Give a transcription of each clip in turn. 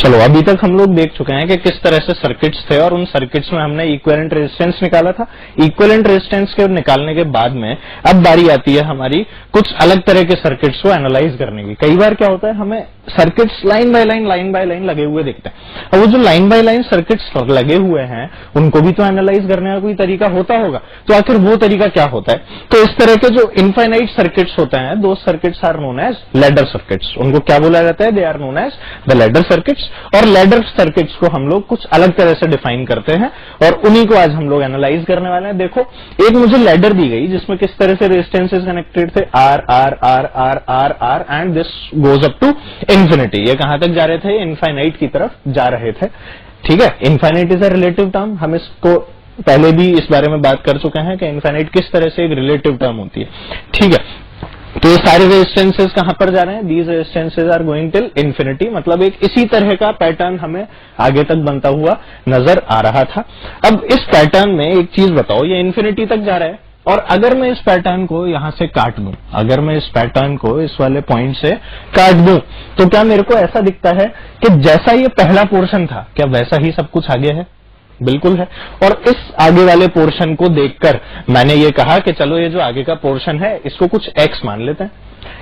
चलो अभी तक हम लोग देख चुके हैं कि किस तरह से सर्किट्स थे और उन सर्किट्स में हमने इक्विवेलेंट रेजिस्टेंस निकाला था। इक्विवेलेंट रेजिस्टेंस के निकालने के बाद में अब बारी आती है हमारी कुछ अलग तरह के सर्किट्स को एनालाइज करने की। कई बार क्या होता है, हमें सर्किट्स लाइन बाय लाइन लगे हुए दिखते हैं। अब वो जो लाइन बाय लाइन सर्किट्स लगे हुए हैं उनको भी तो एनालाइज करने का कोई तरीका होता होगा, तो आखिर वो तरीका क्या होता है? तो इस तरह के जो इनफाइनाइट सर्किट्स होते हैं, दो circuits are known as ladder circuits. उनको क्या बोला जाता है? They are known as the ladder circuits. और लैडर सर्किट्स को हम लोग कुछ अलग तरह से डिफाइन करते हैं और उन्हीं को आज हम लोग एनालाइज करने वाले हैं। देखो, एक मुझे लैडर दी गई जिसमें किस तरह से रेजिस्टेंसेस कनेक्टेड थे, R R R R R R and this goes up to infinity. ये कहां तक जा रहे थे? इनफाइनाइट की तरफ जा रहे थे। ठीक है, infinite is a relative term. हम इसको पहले भी इस बारे में बात कर चुके हैं कि इनफाइनाइट किस तरह से एक रिलेटिव टर्म होती है। ठीक है, तो ये सारे रेजिस्टेंसेस कहां पर जा रहे हैं? These resistances are going till infinity. मतलब एक इसी तरह का पैटर्न हमें आगे तक बनता हुआ नजर आ रहा था। अब इस पैटर्न में एक चीज बताओ, ये इन्फिनिटी तक जा रहा है और अगर मैं इस पैटर्न को यहां से काट दूं, अगर मैं इस पैटर्न को इस वाले पॉइंट से काट दूं, तो क्या मेरे को ऐसा दिखता है कि जैसा ये पहला पोर्शन था, क्या वैसा ही सब कुछ आगे है? बिल्कुल है। और इस आगे वाले पोर्शन को देखकर मैंने ये कहा कि चलो ये जो आगे का पोर्शन है इसको कुछ x मान लेते हैं।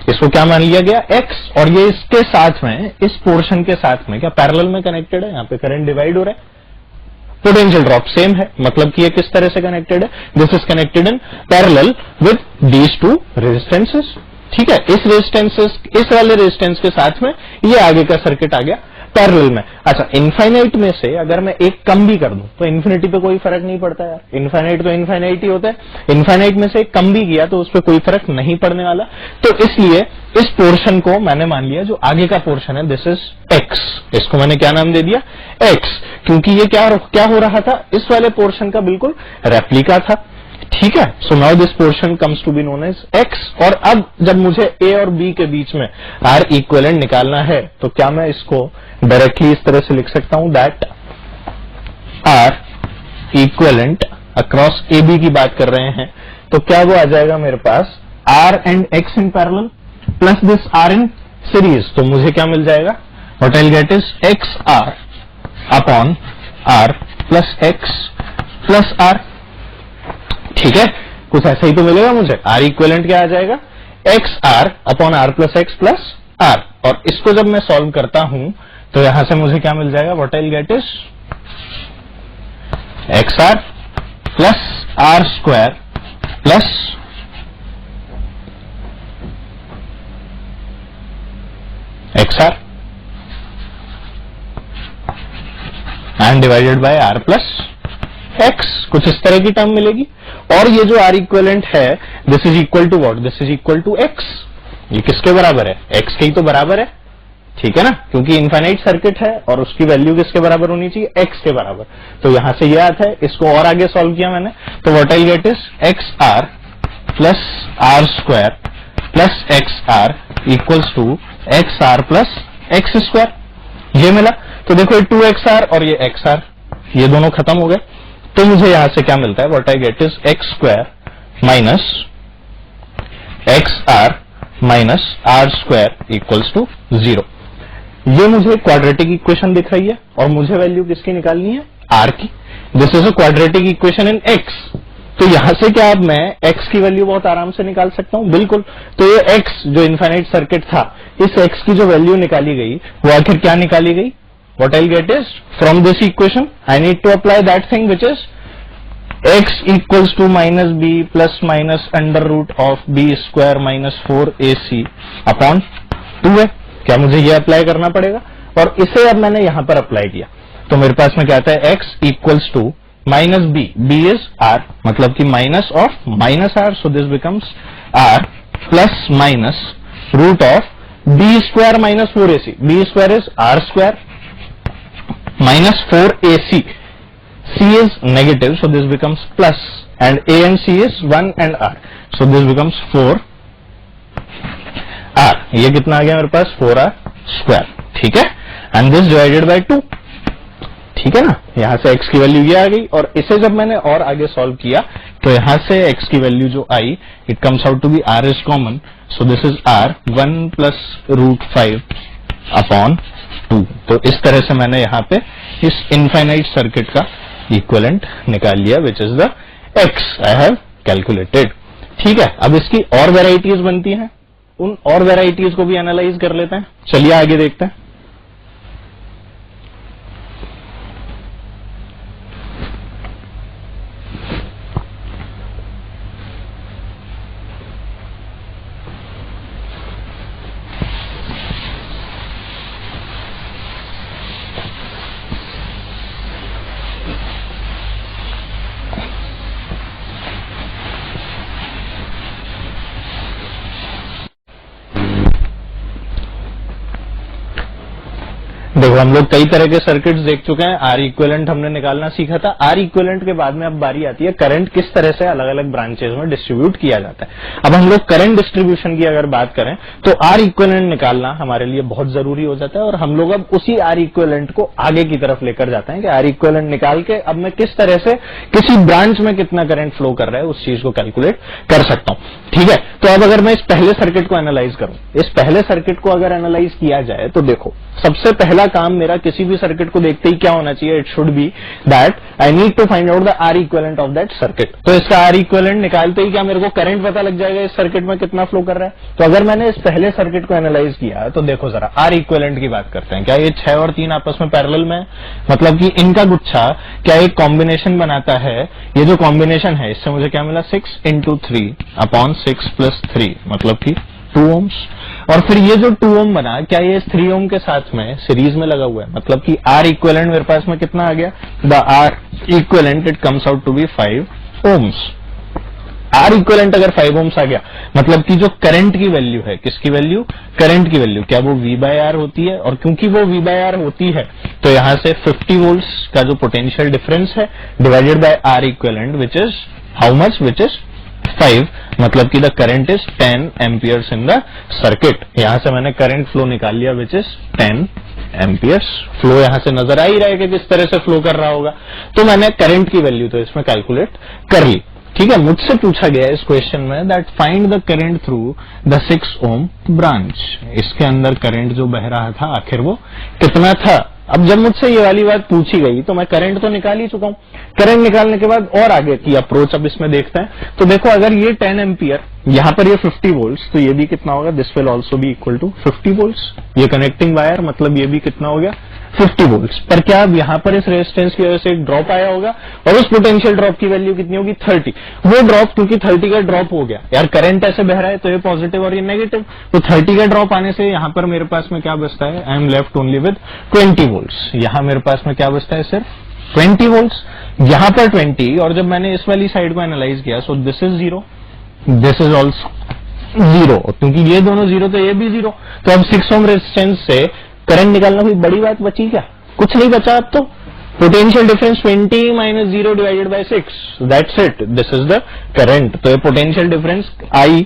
इसको क्या मान लिया गया? x। और ये इसके साथ में, इस पोर्शन के साथ में क्या पैरेलल में कनेक्टेड है? यहाँ पे करंट डिवाइड हो रहा है, पोटेंशियल ड्रॉप सेम है। मतलब कि ये किस तरह से कनेक्टेड है? This is connected in parallel with these two resistances. ठीक है, इस वाले रेजिस्टेंस के साथ में ये आगे का सर्किट आ गया पैरेलल में। अच्छा, इनफाइनाइट में से अगर मैं एक कम भी कर दूं तो इन्फिनिटी पे कोई फर्क नहीं पड़ता यार। इनफाइनाइट तो इनफाइनाइट ही होता है। इनफाइनाइट में से एक कम भी किया तो उस पर कोई फर्क नहीं पड़ने वाला। तो इसलिए इस पोर्शन को मैंने मान लिया, जो आगे का पोर्शन है, दिस इज एक्स। इसको मैंने क्या नाम दे दिया? एक्स। क्योंकि ये क्या हो रहा था? इस वाले पोर्शन का बिल्कुल रेप्लिका था। ठीक है, so now this portion comes to be known as X. और अब जब मुझे ए और बी के बीच में आर इक्विवेलेंट निकालना है तो क्या मैं इसको डायरेक्टली इस तरह से लिख सकता हूं? That R equivalent across A B की बात कर रहे हैं तो क्या वो आ जाएगा मेरे पास? R and X in parallel plus this R in series. तो मुझे क्या मिल जाएगा? What I will get is X R upon R plus X plus R. ठीक है, कुछ ऐसा ही तो मिलेगा मुझे। आर इक्विवेलेंट क्या आ जाएगा? X R upon R plus X plus R. और इसको जब मैं सॉल्व करता हूं तो यहां से मुझे क्या मिल जाएगा? What I will get is X R plus R square plus X R and divided by R plus X. कुछ इस तरह की टर्म मिलेगी। और ये जो आर इक्विवेलेंट है, this is equal to what? This is equal to X. ये किसके बराबर है? एक्स के ही तो बराबर है। ठीक है ना, क्योंकि इनफाइनाइट सर्किट है और उसकी वैल्यू किसके बराबर होनी चाहिए? एक्स के बराबर। तो यहां से ये आता है, इसको और आगे सॉल्व किया मैंने तो what I get is X R plus R square plus X R equals to X R plus X square. ये मिला। तो देखो ये 2xr और ये xr, ये दोनों खत्म हो गए। तो मुझे यहां से क्या मिलता है? What I get is X square minus X R minus R square equals to 0। ये मुझे क्वाड्रेटिक इक्वेशन दिख रही है और मुझे वैल्यू किसकी निकालनी है? आर की। This is a quadratic equation in x. तो यहां से क्या अब मैं x की वैल्यू बहुत आराम से निकाल सकता हूं? बिल्कुल। तो ये x जो इनफाइनाइट सर्किट था, इस x की जो वैल्यू निकाली गई वो आखिर क्या निकाली गई? What I'll get is from this equation I need to apply that thing which is x equals to minus b plus minus under root of b square minus 4ac upon 2a। क्या मुझे ये apply करना पड़ेगा? और इसे अब मैंने यहां पर अप्लाई किया तो मेरे पास में क्या आता है? x equals to minus b is r, मतलब कि minus of minus r, so this becomes r plus minus root of b square minus 4ac। b square is r square minus 4ac, c is negative so this becomes plus and a and c is 1 and r so this becomes 4r। ये कितना आ गया मेरे पास? 4r square. ठीक है, and this divided by 2। ठीक है ना, यहां से x की वैल्यू ये आ गई और इसे जब मैंने और आगे सॉल्व किया तो यहां से x की वैल्यू जो आई, it comes out to be r is common so this is r 1 plus root 5 upon 2। तो इस तरह से मैंने यहाँ पे इस इनफाइनाइट सर्किट का इक्विवेलेंट निकाल लिया, विच is the x I have calculated. ठीक है, अब इसकी और वेराइटीज बनती हैं, उन और वेराइटीज को भी एनालाइज कर लेते हैं। चलिए आगे देखते हैं। देखो, हम लोग कई तरह के सर्किट्स देख चुके हैं। आर इक्विवेलेंट हमने निकालना सीखा था। आर इक्विवेलेंट के बाद में अब बारी आती है करंट किस तरह से अलग अलग ब्रांचेस में डिस्ट्रीब्यूट किया जाता है। अब हम लोग करंट डिस्ट्रीब्यूशन की अगर बात करें तो आर इक्विवेलेंट निकालना हमारे लिए बहुत जरूरी हो जाता है, और हम लोग अब उसी आर इक्विवेलेंट को आगे की तरफ लेकर जाते हैं कि आर इक्विवेलेंट निकाल के अब मैं किस तरह से किसी ब्रांच में कितना करंट फ्लो कर रहा है उस चीज को कैलकुलेट कर सकता हूं। ठीक है, तो अब अगर मैं इस पहले सर्किट को एनालाइज करूं, इस पहले सर्किट को अगर एनालाइज किया जाए तो देखो, सबसे पहला काम मेरा किसी भी सर्किट को देखते ही क्या होना चाहिए, it should be that I need to find out the R equivalent of that circuit. तो इसका आर इक्विवेलेंट निकालते ही क्या मेरे को करंट पता लग जाएगा इस सर्किट में कितना फ्लो कर रहा है। तो अगर मैंने इस पहले सर्किट को एनालाइज किया तो देखो जरा आर इक्विवेलेंट की बात करते हैं। क्या ये 6 और 3 आपस में पैरेलल में है, मतलब कि इनका गुच्छा क्या एक कॉम्बिनेशन बनाता है। ये जो कॉम्बिनेशन है इससे मुझे क्या मिला, 6 × 3 अपॉन 6 + 3 मतलब कि 2 ओम्स। और फिर ये जो 2 ओम बना, क्या ये 3 ओम के साथ में सीरीज में लगा हुआ है, मतलब कि आर इक्विवेलेंट मेरे पास में कितना आ गया, the R equivalent it comes out to be 5 ohms. R equivalent अगर 5 ओम्स आ गया, मतलब कि जो करंट की वैल्यू है, किसकी वैल्यू, करंट की वैल्यू, क्या वो V/R होती है। और क्योंकि वो V/R होती है तो यहां से 50 वोल्ट्स का जो पोटेंशियल डिफरेंस है divided by R equivalent which is how much, which is 5, मतलब कि the current is 10 amperes in the circuit. यहां से मैंने करंट फ्लो निकाल लिया विच इज 10 एम्पियर्स। फ्लो यहां से नजर आ ही रहा है कि किस तरह से फ्लो कर रहा होगा। तो मैंने करंट की वैल्यू तो इसमें कैलकुलेट कर ली। ठीक है, मुझसे पूछा गया इस क्वेश्चन में that find the current through the 6 ohm branch. इसके अंदर करंट जो बह रहा था आखिर वो कितना था। अब जब मुझसे ये वाली बात पूछी गई तो मैं करंट तो निकाल ही चुका हूं। करंट निकालने के बाद और आगे की अप्रोच अब इसमें देखते हैं। तो देखो, अगर ये 10 एम्पियर, यहां पर ये 50 वोल्ट्स, तो ये भी कितना होगा, this will also be equal to 50 volts. ये कनेक्टिंग वायर, मतलब ये भी कितना हो गया, 50 वोल्ट्स। पर क्या अब यहां पर इस रेजिस्टेंस की वजह से एक ड्रॉप आया होगा, और उस पोटेंशियल ड्रॉप की वैल्यू कितनी होगी, 30। वो ड्रॉप क्योंकि 30 का ड्रॉप हो गया, यार करंट ऐसे बह रहा है तो ये पॉजिटिव और ये नेगेटिव, तो 30 का ड्रॉप आने से यहां पर मेरे पास में क्या बचता है, I am left only with 20 volts. यहां मेरे पास में क्या बचता है, सिर्फ 20 वोल्ट्स, यहां पर 20। और जब मैंने इस वाली साइड को एनालाइज किया, so this is 0, this is also 0, क्योंकि ये दोनों 0 तो ये भी 0। तो अब 6 ओम रेजिस्टेंस से करंट निकालना कोई बड़ी बात बची क्या, कुछ नहीं बचा। अब तो potential difference 20 - 0 divided bye 6, that's it, this is the current. तो ये पोटेंशियल डिफरेंस I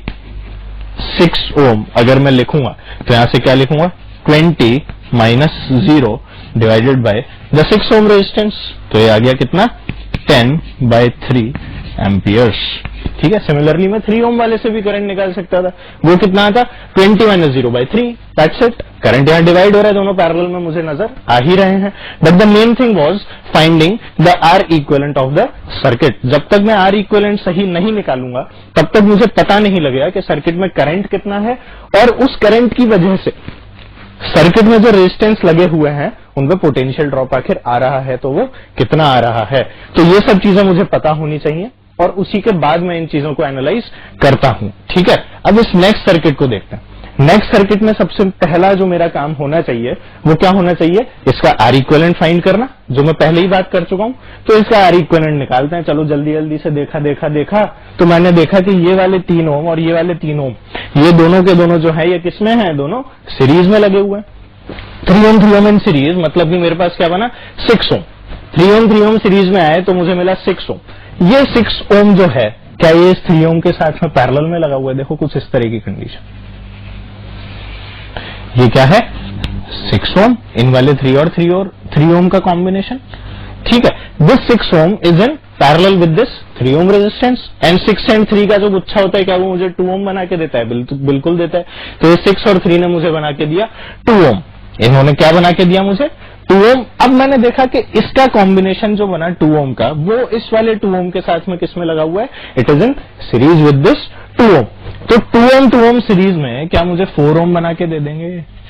6 ओम अगर मैं लिखूंगा तो यहां से क्या लिखूंगा, 20 - 0 divided by the 6 ohm resistance. तो ये आ गया कितना, 10/3 एम्पियर्स। ठीक है, सिमिलरली मैं 3 ओम वाले से भी करंट निकाल सकता था। वो कितना था, 20 - 0/3, दैट्स इट। करंट यहां डिवाइड हो रहा है, दोनों पैरेलल में मुझे नजर आ ही रहे हैं। But the main thing was finding the R equivalent of the circuit. जब तक मैं आर इक्विवेलेंट सही नहीं निकालूंगा तब तक मुझे पता नहीं लगेगा कि सर्किट में करंट कितना है, और उस करंट की वजह से सर्किट में जो रेजिस्टेंस लगे हुए हैं उनका पोटेंशियल ड्रॉप आखिर आ रहा है तो वो कितना आ रहा है। तो ये सब चीजें मुझे पता होनी चाहिए, और उसी के बाद मैं इन चीजों को एनालाइज करता हूं। ठीक है, अब इस नेक्स्ट सर्किट को देखते हैं। नेक्स्ट सर्किट में सबसे पहला जो मेरा काम होना चाहिए वो क्या होना चाहिए, इसका आर इक्विवेलेंट फाइंड करना, जो मैं पहले ही बात कर चुका हूं। तो इसका आर इक्विवेलेंट निकालते हैं। चलो जल्दी जल्दी से देखा तो मैंने देखा कि ये वाले 3 ओम और ये वाले 3 ओम, ये दोनों के दोनों जो है ये किसमें है, दोनों सीरीज में लगे हुए हैं। 3 ओम इन सीरीज, मतलब कि मेरे पास क्या बना, 6 ओम। 3 ओम सीरीज में आए तो मुझे मिला 6 ओम। ये 6 ओम जो है, क्या ये इस 3 ओम के साथ में पैरेलल में लगा हुआ है। देखो कुछ इस तरह की कंडीशन, ये क्या है, 6 ओम, इन वाले 3 ओम का कॉम्बिनेशन। ठीक है, this 6 ohm is in parallel with this 3 ohm resistance, and 6 and 3 का जो गुच्छा होता है क्या वो मुझे 2 ओम बना के देता है, बिल्कुल देता है। तो ये 6 और 3 ने मुझे बना के दिया 2 ओम। इन्होंने क्या बना के दिया मुझे 2 ओम। अब मैंने देखा कि इसका कॉम्बिनेशन जो बना 2 ओम का, वो इस वाले 2 ओम के साथ में किसमें लगा हुआ है, it is in series with this 2 ओम। तो 2 ओम सीरीज में क्या मुझे 4 ओम बना के दे देंगे?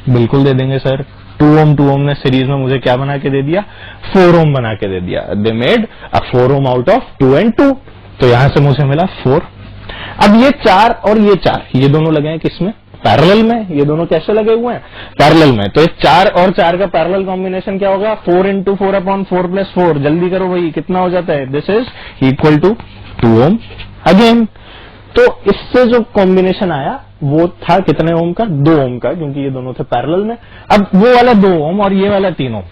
बिल्कुल दे देंगे सर। 2 ओम ने सीरीज में मुझे क्या बना के दे दिया, 4 ओम बना के दे दिया। They made a 4 ohm out of 2 and 2। तो यहां से मुझे मिला 4। अब ये 4 और ये 4, ये दोनों लगे हैं किसमें, पैरेलल में। ये दोनों कैसे लगे हुए हैं, पैरेलल में। तो 4 और 4 का पैरेलल कॉम्बिनेशन क्या होगा, 4 into 4 upon 4 plus 4। जल्दी करो भाई, कितना हो जाता है, this is equal to 2 ohm again. तो इससे जो कॉम्बिनेशन आया वो था कितने ओम का, 2 ओम का, क्योंकि ये दोनों थे पैरेलल में। अब वो वाला 2 ओम और ये वाला 3 ओम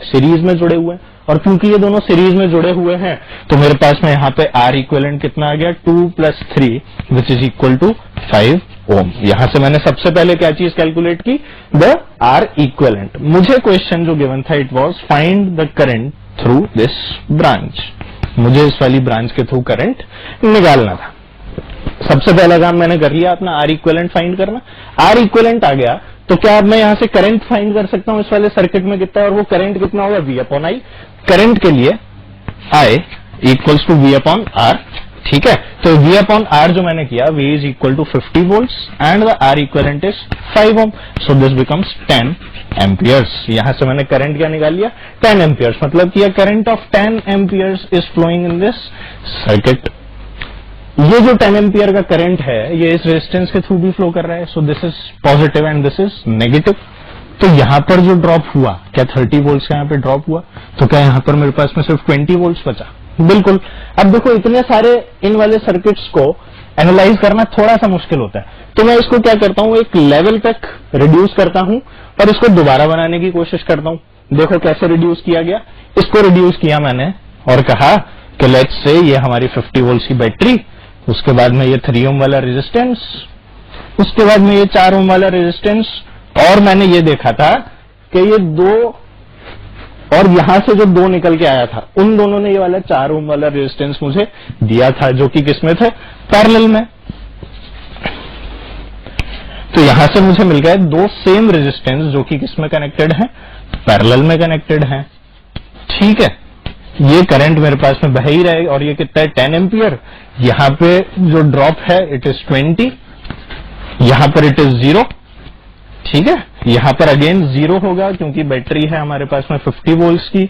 सीरीज में जुड़े हुए हैं, और क्योंकि ये दोनों सीरीज में जुड़े हुए हैं तो मेरे पास में यहाँ पे आर इक्विवेलेंट कितना आ गया, 2 + 3 विच इज इक्वल टू 5 ओम। यहां से मैंने सबसे पहले क्या चीज कैलकुलेट की, द आर इक्विवेलेंट। मुझे क्वेश्चन जो गिवन था it was find the current through this branch. मुझे इस वाली ब्रांच के थ्रू करंट निकालना था। सबसे पहला काम मैंने कर लिया अपना आर इक्विवेलेंट फाइंड करना। आर इक्विवेलेंट आ गया तो क्या अब मैं यहां से करंट फाइंड कर सकता हूं इस वाले सर्किट में कितना है, और वो करंट कितना होगा, V/I। करंट के लिए I इक्वल्स टू V/R। ठीक है, तो V/R जो मैंने किया, V is equal to 50 volt and the R equivalent is 5 ohm. So this becomes 10 amperes. यहां से मैंने करंट क्या निकाल लिया, 10 एम्पियर्स। मतलब कि current of 10 amperes is flowing in this circuit. ये जो 10 एम्पियर का करंट है ये इस रेजिस्टेंस के थ्रू भी फ्लो कर रहा है। So this is positive and this is negative. तो यहां पर जो ड्रॉप हुआ, क्या 30 वोल्ट का यहां पे ड्रॉप हुआ, तो क्या यहां पर मेरे पास में सिर्फ 20 वोल्ट बचा? बिल्कुल। अब देखो इतने सारे इन वाले सर्किट्स को एनालाइज करना थोड़ा सा मुश्किल होता है, तो मैं इसको क्या करता हूं, एक लेवल तक रिड्यूस करता हूं और इसको दोबारा बनाने की कोशिश करता हूं। देखो कैसे रिड्यूस किया गया, इसको रिड्यूस किया मैंने और कहा कि लेट्स से ये हमारी 50 वोल्ट की बैटरी, उसके बाद में ये 3 ओम वाला रेजिस्टेंस, उसके बाद में ये 4 ओम वाला रेजिस्टेंस, और मैंने ये देखा था कि ये 2 और यहां से जो 2 निकल के आया था उन दोनों ने ये वाला 4 ओम वाला रेजिस्टेंस मुझे दिया था, जो कि किसमें थे, पैरेलल में। तो यहां से मुझे मिल गए 2 सेम रेजिस्टेंस जो कि किसमें कनेक्टेड है, पैरेलल में कनेक्टेड है। ठीक है, ये करंट मेरे पास में बह ही रहे, और ये कितना है, 10 एम्पियर। यहां पे जो ड्रॉप है इट इज 20, यहां पर इट इज 0। ठीक है, यहां पर अगेन 0 होगा क्योंकि बैटरी है हमारे पास में 50 वोल्ट्स की।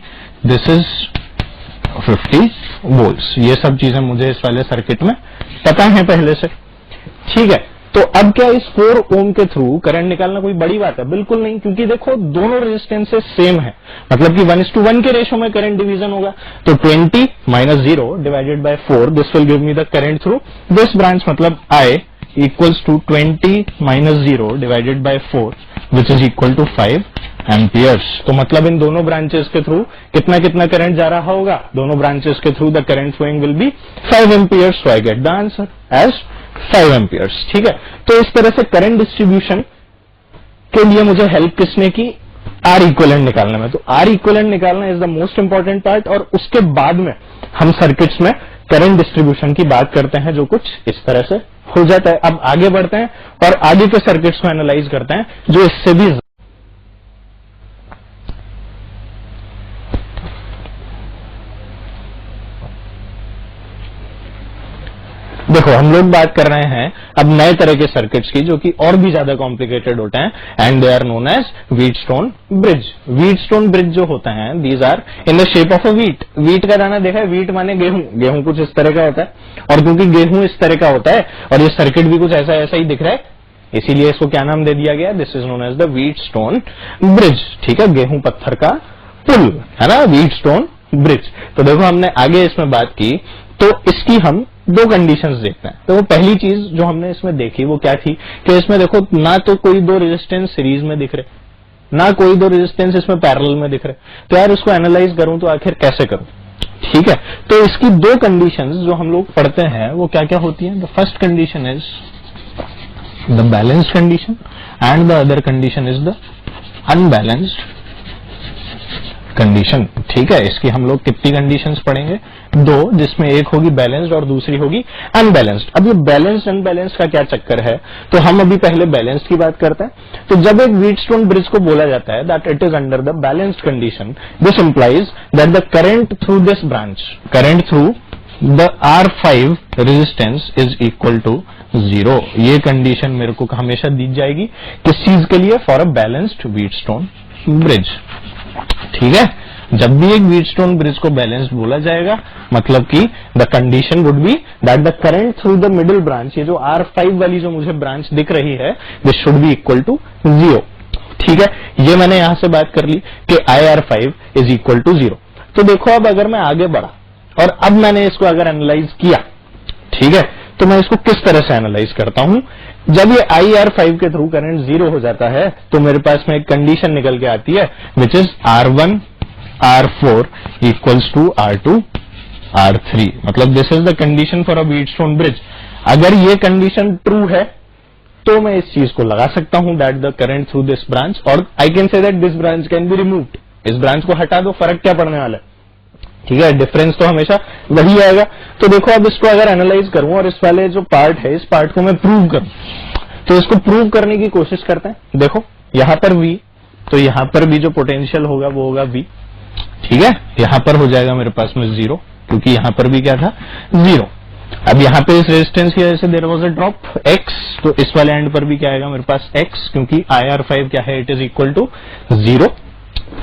This is 50 volts. ये सब चीजें मुझे इस वाले सर्किट में पता है पहले से। ठीक है, तो अब क्या इस 4 ओम के थ्रू करंट निकालना कोई बड़ी बात है? बिल्कुल नहीं, क्योंकि देखो दोनों रेजिस्टेंसेस सेम है, मतलब कि 1:1 के रेशो में करंट डिवीजन होगा। तो 20 - 0 divided by 4, this will give me the current through this branch. मतलब I equals to 20 - 0 divided by 4 which is equal to 5 amperes. तो मतलब इन दोनों ब्रांचेस के थ्रू कितना कितना करंट जा रहा होगा, दोनों ब्रांचेस के through the current flowing will be 5 amperes. So I get the answer as 5 amperes. ठीक है, तो इस तरह से करंट डिस्ट्रीब्यूशन के लिए मुझे हेल्प किसने की, आर इक्विवेलेंट निकालने में। तो आर इक्विवेलेंट निकालना is the most important part, और उसके बाद में हम सर्किट्स में करंट डिस्ट्रीब्यूशन की बात करते हैं, जो कुछ इस तरह से हो जाता है। अब आगे बढ़ते हैं और आगे के सर्किट्स को एनालाइज करते हैं जो इससे भी। देखो हम लोग बात कर रहे हैं अब नए तरह के सर्किट्स की, जो कि और भी ज्यादा कॉम्प्लिकेटेड होते हैं, and they are known as Wheatstone bridge. Wheatstone bridge जो होता है, these are in the shape of a wheat. Wheat का दाना देखा है, व्हीट माने गेहूं, गेहूं कुछ इस तरह का होता है, और क्योंकि गेहूं इस तरह का होता है और ये सर्किट भी कुछ ऐसा ऐसा ही दिख रहा है, इसीलिए इसको क्या नाम दे दिया गया, this is known as the Wheatstone bridge. ठीक है, गेहूं पत्थर का पुल है ना, व्हीटस्टोन ब्रिज। तो देखो हमने आगे इसमें बात की, तो इसकी हम 2 कंडीशंस देखते हैं। तो वो पहली चीज जो हमने इसमें देखी वो क्या थी कि इसमें देखो ना तो कोई 2 रेजिस्टेंस सीरीज में दिख रहे, ना कोई 2 रेजिस्टेंस इसमें पैरेलल में दिख रहे। तो यार इसको एनालाइज करूं तो आखिर कैसे करूं? ठीक है, तो इसकी 2 कंडीशंस जो हम लोग पढ़ते हैं वो क्या क्या होती हैं। The first condition is the balanced condition and the other condition is the unbalanced condition, ठीक है। इसकी हम लोग कितनी कंडीशंस पढ़ेंगे? दो, जिसमें एक होगी बैलेंस्ड और दूसरी होगी अनबैलेंस्ड। अब ये बैलेंस्ड अनबैलेंस्ड का क्या चक्कर है, तो हम अभी पहले बैलेंस्ड की बात करते हैं। तो जब एक व्हीटस्टोन ब्रिज को बोला जाता है that it is under the balanced condition, this implies that the current through this branch, current through the R5 resistance is equal to 0। ये कंडीशन मेरे को हमेशा दी जाएगी किस चीज के लिए? For a balanced Wheatstone bridge, ठीक है। जब भी एक व्हीटस्टोन ब्रिज को बैलेंस्ड बोला जाएगा, मतलब कि the condition would be that the current through the middle branch, ये जो R5 वाली जो मुझे ब्रांच दिख रही है, this should be equal to 0, ठीक है। ये मैंने यहां से बात कर ली कि IR5 इज इक्वल टू 0। तो देखो अब अगर मैं आगे बढ़ा और अब मैंने इसको अगर एनालाइज किया, ठीक है, तो मैं इसको किस तरह से एनालाइज करता हूं? जब ये IR5 के थ्रू करंट 0 हो जाता है तो मेरे पास में एक कंडीशन निकल के आती है which is R1 R4 equals to R2 R3, मतलब this is the condition for a Wheatstone bridge. अगर ये कंडीशन ट्रू है तो मैं इस चीज को लगा सकता हूं that the current through this branch, और I can say that this branch can be removed. इस ब्रांच को हटा दो, फर्क क्या पड़ने वाला है, ठीक है, डिफरेंस तो हमेशा वही आएगा। तो देखो अब इसको अगर एनालाइज करूं और इस वाले जो पार्ट है, इस पार्ट को मैं प्रूव करूं, तो इसको प्रूव करने की कोशिश करते हैं। देखो यहां पर V, तो यहां पर भी जो पोटेंशियल होगा वो होगा V, ठीक है। यहां पर हो जाएगा मेरे पास में 0, क्योंकि यहां पर भी क्या था? 0। अब यहां पे इस रेजिस्टेंस की वजह से there was a drop X, तो इस वाले एंड पर भी क्या आएगा मेरे पास? X, क्योंकि IR5 क्या है? इट इज इक्वल टू 0,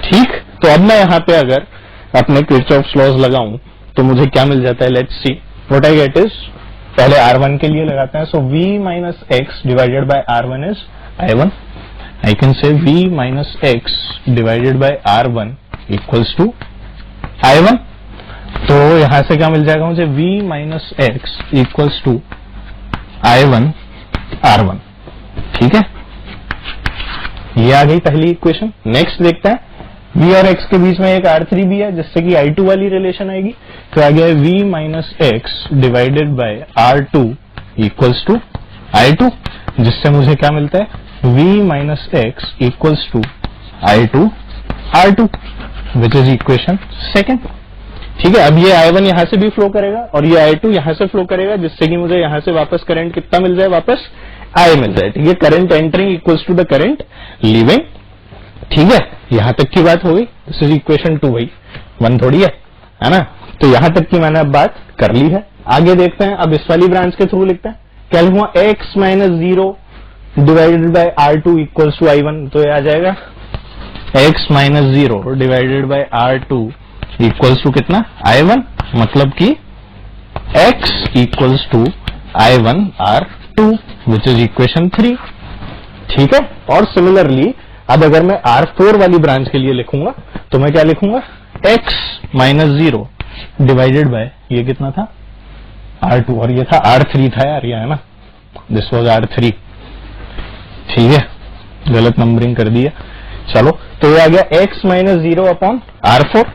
ठीक। तो अब मैं यहां पे अगर अपने किरचॉफ्स लॉज लगाऊं तो मुझे क्या मिल जाता है? Let's see what I get is, पहले R1 के लिए लगाते हैं, so V minus X divided by R1 is I1। I can say V minus X divided by R1 equals to I1। तो यहां से क्या मिल जाएगा मुझे? V minus X equals to I1 R1, ठीक है। ये आ गई पहली इक्वेशन। नेक्स्ट देखते हैं, V और X के बीच में एक R3 भी है, जिससे कि I2 वाली रिलेशन आएगी। तो आ गया V minus X divided by R2 equals to I2, जिससे मुझे क्या मिलता है? V minus X equals to I2 R2, which is equation second, ठीक है। अब ये I1 यहां से भी फ्लो करेगा और ये I2 यहां से फ्लो करेगा, जिससे कि मुझे यहां से वापस करंट कितना मिल जाए? वापस I मिल जाए, ठीक है। Current entering equals to the current leaving, ठीक है। यहां तक की बात हो गई। दिस इज इक्वेशन 2 भाई, 1 थोड़ी है ना। तो यहां तक की मैंने अब बात कर ली है। आगे देखते हैं, अब इस वाली ब्रांच के थ्रू लिखते हैं। क्या लिखूंगा? X minus 0 divided by R2 equals to I1, तो ये आ जाएगा X minus 0 divided by R2 equals to कितना? I1, मतलब कि X equals to I1 R2, which is equation 3, ठीक है। और सिमिलरली अब अगर मैं R4 वाली ब्रांच के लिए लिखूंगा तो मैं क्या लिखूंगा? X माइनस 0 डिवाइडेड बाय, ये कितना था? R2, और ये था R3 था यार, ये है ना, दिस वाज R3, ठीक है, गलत नंबरिंग कर दिया। चलो, तो ये आ गया X minus 0 upon R4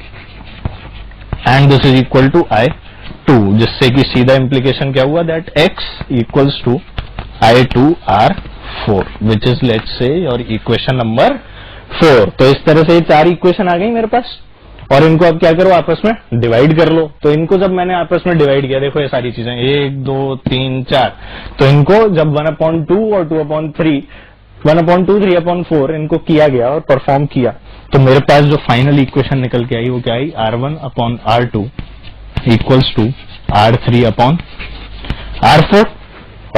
and this is equal to I2, जिससे कि सीधा इंप्लीकेशन क्या हुआ? That X equals to I2 R4, which is let's say your equation number 4। तो इस तरह से ये 4 इक्वेशन आ गई मेरे पास, और इनको अब क्या करो? आपस में डिवाइड कर लो। तो इनको जब मैंने आपस में डिवाइड किया, देखो ये सारी चीजें 1 2 3 4, तो इनको जब 1/2 और 2/3, 1/2 3/4 इनको किया गया और परफॉर्म किया, तो मेरे पास जो फाइनल इक्वेशन निकल के आई वो क्या आई? R1 upon R2 equals to R3 upon R4।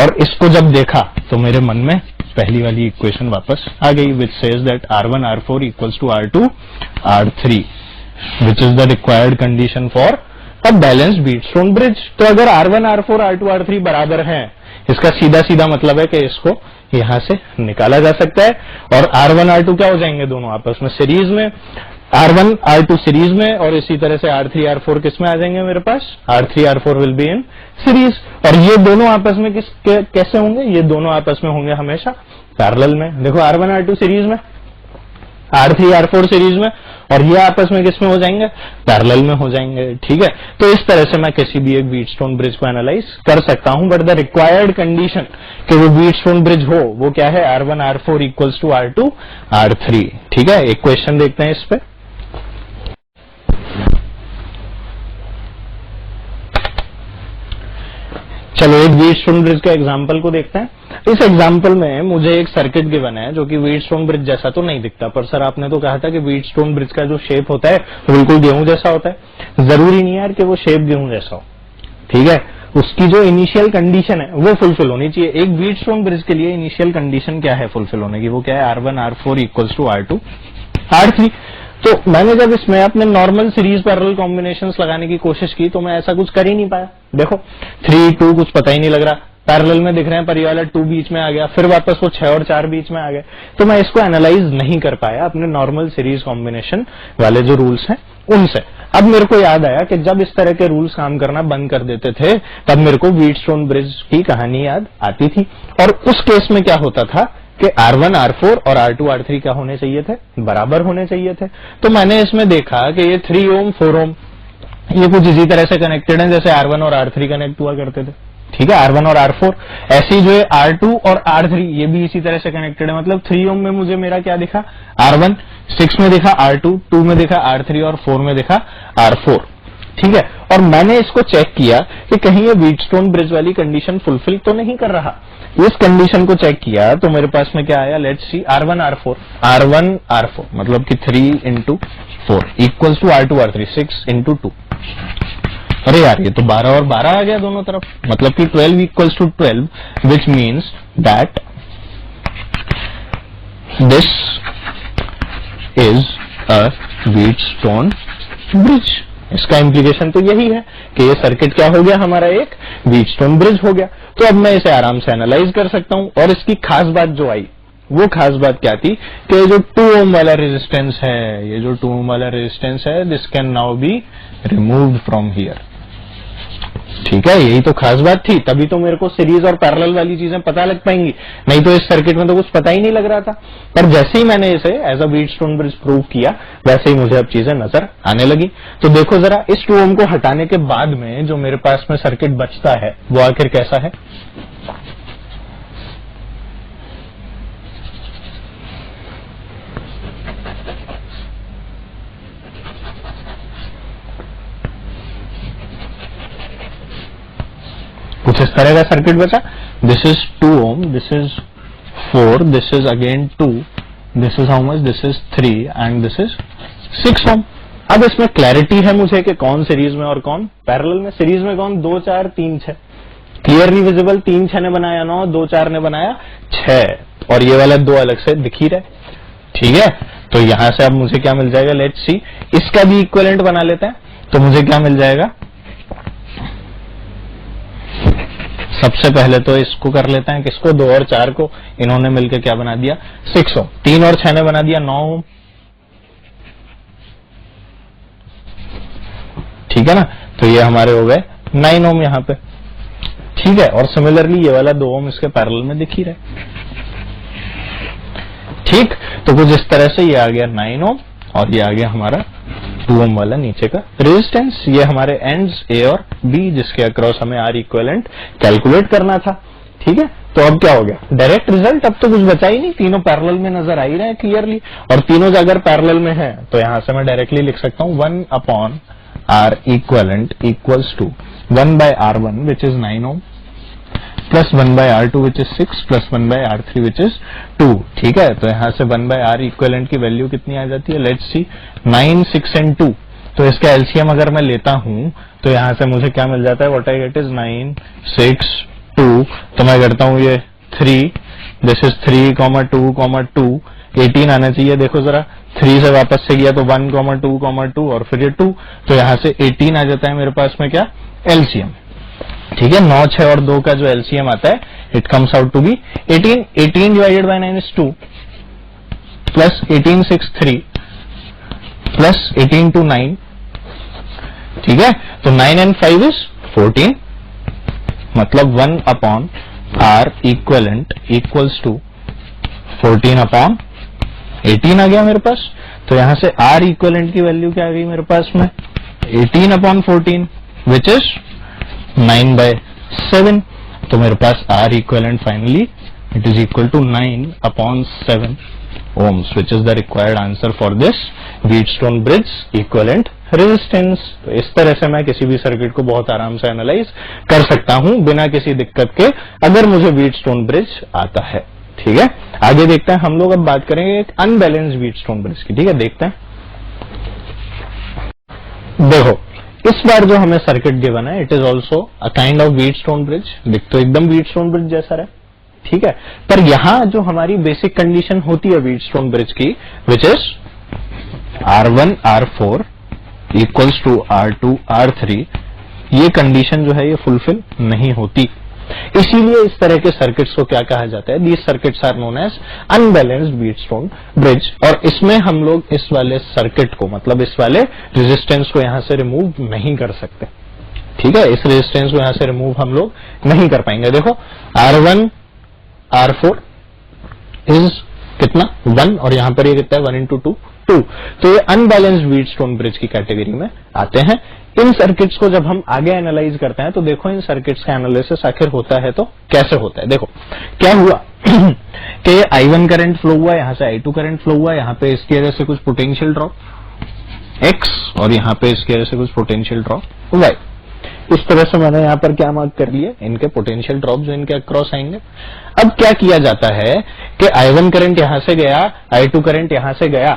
और इसको जब देखा तो मेरे मन में पहली वाली इक्वेशन वापस आ गई, which says that R1 R4 equals to R2 R3, which is the required condition for a balanced Wheatstone bridge. तो अगर R1 R4 R2 R3 बराबर हैं, इसका सीधा सीधा मतलब है कि इसको यहां से निकाला जा सकता है, और R1 R2 क्या हो जाएंगे? दोनों आपस में सीरीज में, R1 R2 सीरीज में, और इसी तरह से R3 R4 किस में आ जाएंगे मेरे पास? R3 R4 will be in series. और ये दोनों आपस में कैसे होंगे? ये दोनों आपस में होंगे हमेशा पैरेलल में। देखो R1 R2 सीरीज में, R3 R4 सीरीज में, और ये आपस में किस में हो जाएंगे? पैरेलल में हो जाएंगे, ठीक है। तो इस तरह से मैं किसी भी एक व्हीटस्टोन ब्रिज को एनालाइज कर सकता हूं, बट द रिक्वायर्ड कंडीशन कि वो व्हीटस्टोन ब्रिज हो वो क्या है? R1 R4 equals to R2 R3, ठीक है। एक क्वेश्चन देखते हैं इस पे। चलो एक व्हीटस्टोन ब्रिज के एग्जांपल को देखते हैं। इस एग्जांपल में मुझे एक सर्किट गिवन है जो कि व्हीटस्टोन ब्रिज जैसा तो नहीं दिखता, पर सर आपने तो कहा था कि व्हीटस्टोन ब्रिज का जो शेप होता है वो बिल्कुल गेहूं जैसा होता है। जरूरी नहीं यार कि वो शेप गेहूं जैसा हो, ठीक है, उसकी जो इनिशियल कंडीशन है वो फुलफिल होनी चाहिए। एक व्हीटस्टोन ब्रिज के लिए इनिशियल कंडीशन क्या है फुलफिल होने की, वो क्या है, R1 R4 equals to R2 R3। तो मैंने जब इसमें अपने नॉर्मल सीरीज पैरेलल कॉम्बिनेशंस लगाने की कोशिश की तो मैं ऐसा कुछ कर ही नहीं पाया। देखो 3 2 कुछ पता ही नहीं लग रहा, पैरेलल में दिख रहे हैं पर ये वाला 2 बीच में आ गया, फिर वापस वो 6 और 4 बीच में आ गए, तो मैं इसको एनालाइज नहीं कर पाया अपने नॉर्मल सीरीज कॉम्बिनेशन वाले जो रूल्स हैं उनसे। अब मेरे को याद आया कि जब इस तरह के रूल्स काम करना बंद कर देते थे तब मेरे को व्हीटस्टोन ब्रिज की कहानी याद आती थी। और उस केस में क्या होता था कि R1 R4 और R2 R3 क्या होने चाहिए थे, बराबर होने चाहिए थे। तो मैंने इसमें देखा कि ये 3 ओम 4 ओम ये कुछ इसी तरह से कनेक्टेड है जैसे R1 और R3 कनेक्ट हुआ करते थे, ठीक है, R1 और R4। ऐसी जो है R2 और R3 ये भी इसी तरह से कनेक्टेड है। मतलब 3 ओम में मुझे मेरा क्या दिखा, R1, 6 में दिखा R2, 2 में दिखा R3 और 4 में दिखा R4, ठीक है। और मैंने इसको चेक किया कि कहीं ये व्हीटस्टोन ब्रिज वाली कंडीशन फुलफिल तो नहीं कर रहा। इस कंडीशन को चेक किया तो मेरे पास में क्या आया, लेट्स सी R1 R4 मतलब कि 3 into 4 equals to R2 R3 6 into 2। अरे यार ये तो 12 और 12 आ गया दोनों तरफ, मतलब कि 12 equals to 12, which means that this is a Wheatstone bridge. इसका इम्प्लीकेशन तो यही है कि ये सर्किट क्या हो गया, हमारा एक व्हीटस्टोन ब्रिज हो गया। तो अब मैं इसे आराम से एनालाइज कर सकता हूं। और इसकी खास बात जो आई वो खास बात क्या थी कि ये जो 2 ओम वाला रेजिस्टेंस है, ये जो 2 ओम वाला रेजिस्टेंस है, this can now be removed from here, ठीक है। यही तो खास बात थी, तभी तो मेरे को सीरीज और पैरेलल वाली चीजें पता लग पाएंगी, नहीं तो इस सर्किट में तो कुछ पता ही नहीं लग रहा था। पर जैसे ही मैंने इसे as a Wheatstone bridge prove किया वैसे ही मुझे अब चीजें नजर आने लगी। तो देखो जरा, इस 2 ओम को हटाने के बाद में जो मेरे पास में सर्किट बचता है वो आखिर कैसा है। कुछ इस तरह का सर्किट बचा। This is 2 ohm, this is 4, this is again 2, this is how much, this is 3 and this is 6 ohm. अब इसमें क्लैरिटी है मुझे कि कौन सीरीज में और कौन पैरेलल में। सीरीज में कौन, 2 4 3 6 क्लियरली विजिबल, 3 6 ने बनाया 9, 2 4 ने बनाया 6 और ये वाला 2 अलग से दिख ही रहा है, ठीक है। तो यहां से अब मुझे क्या मिल जाएगा, लेट्स सी, इसका भी इक्विवेलेंट बना लेते हैं। तो मुझे क्या मिल जाएगा, सबसे पहले तो इसको कर लेते हैं, किसको, 2 और 4 को, इन्होंने मिलकर क्या बना दिया 6 ओम, 3 और 6 ने बना दिया 9 ओम, ठीक है ना। तो ये हमारे हो गए 9 ओम यहां पे, ठीक है। और सिमिलरली ये वाला 2 ओम इसके पैरेलल में दिख ही रहा है, ठीक। तो कुछ इस तरह से ये आ गया 9 ओम और ये आ गया हमारा 2 ओम वाला नीचे का रेजिस्टेंस। ये हमारे एंड्स ए और बी जिसके अक्रॉस हमें आर इक्विवेलेंट कैलकुलेट करना था, ठीक है। तो अब क्या हो गया, डायरेक्ट रिजल्ट, अब तो कुछ बचा ही नहीं, तीनों पैरेलल में नजर आ ही रहे हैं क्लियरली। और तीनों अगर पैरेलल में है तो यहां से मैं डायरेक्टली लिख सकता हूं 1 upon R equivalent equals to 1 by R1 which is 9 ohm plus 1 by R2 which is 6 plus 1 by R3 which is 2, ठीक है। तो यहां से 1 by R इक्विवेलेंट की वैल्यू कितनी आ जाती है, लेट्स सी, 9 6 एंड 2। तो इसका एलसीएम अगर मैं लेता हूं तो यहां से मुझे क्या मिल जाता है, व्हाट आई गेट इज 9 6 2। तो मैं करता हूं ये 3, दिस इज 3 2 2, 18 आना चाहिए। देखो जरा, 3 से वापस से गया तो 1 2 2 और फिर ये 2, तो यहां से 18 आ जाता है मेरे पास में क्या, एलसीएम, ठीक है। 9 6 और 2 का जो एलसीएम आता है it comes out to be 18। 18 divided by 9 is 2 plus 18 6 3 plus 18 2 9, ठीक है। तो 9 and 5 इज 14, मतलब 1 upon R equivalent equals to 14 upon 18 आ गया मेरे पास। तो यहां से आर इक्विवेलेंट की वैल्यू क्या आ गई मेरे पास में, 18 अपॉन 14 विच इज 9 by 7। तो मेरे पास R equivalent finally it is equal to 9 upon 7 ohms, which is the required answer for this Wheatstone bridge equivalent resistance. तो इस तरह से मैं किसी भी सर्किट को बहुत आराम से एनालाइज कर सकता हूं बिना किसी दिक्कत के, अगर मुझे Wheatstone bridge आता है. ठीक है, आगे देखते हैं. हम लोग अब बात करेंगे एक अनबैलेंस्ड Wheatstone bridge की. ठीक है, देखते हैं. देखो, इस बार जो हमें सर्किट गिवन है, it is also a kind of Wheatstone bridge. दिख तो एकदम Wheatstone bridge जैसा है. ठीक है, पर यहां जो हमारी बेसिक कंडीशन होती है Wheatstone bridge की, which is R1 R4 equals to R2 R3, ये कंडीशन जो है ये फुलफिल नहीं होती. इसीलिए इस तरह के सर्किट्स को क्या कहा जाता है? These circuits are known as unbalanced Wheatstone bridge. और इसमें हम लोग इस वाले सर्किट को, मतलब इस वाले रेजिस्टेंस को यहां से रिमूव नहीं कर सकते. ठीक है, इस रेजिस्टेंस को यहां से रिमूव हम लोग नहीं कर पाएंगे. देखो, R1 R4 इज कितना 1, और यहां पर ये कितना है 1 into 2 2. तो ये अनबैलेंस्ड Wheatstone bridge की कैटेगरी में आते हैं. इन सर्किट्स को जब हम आगे एनालाइज करते हैं तो देखो इन सर्किट्स का एनालिसिस आखिर होता है तो कैसे होता है. देखो क्या हुआ कि I1 करंट फ्लो हुआ, यहां से I2 करंट फ्लो हुआ, यहां पे इसकी वजह से कुछ पोटेंशियल ड्रॉप X, और यहां पे इसकी वजह से कुछ पोटेंशियल ड्रॉप Y. इस तरह से मैंने यहां पर क्या मार्क कर लिए, इनके पोटेंशियल ड्रॉप जो इनके अक्रॉस आएंगे. अब क्या किया जाता है कि I1 करंट यहां से गया, I2 करंट यहां से गया,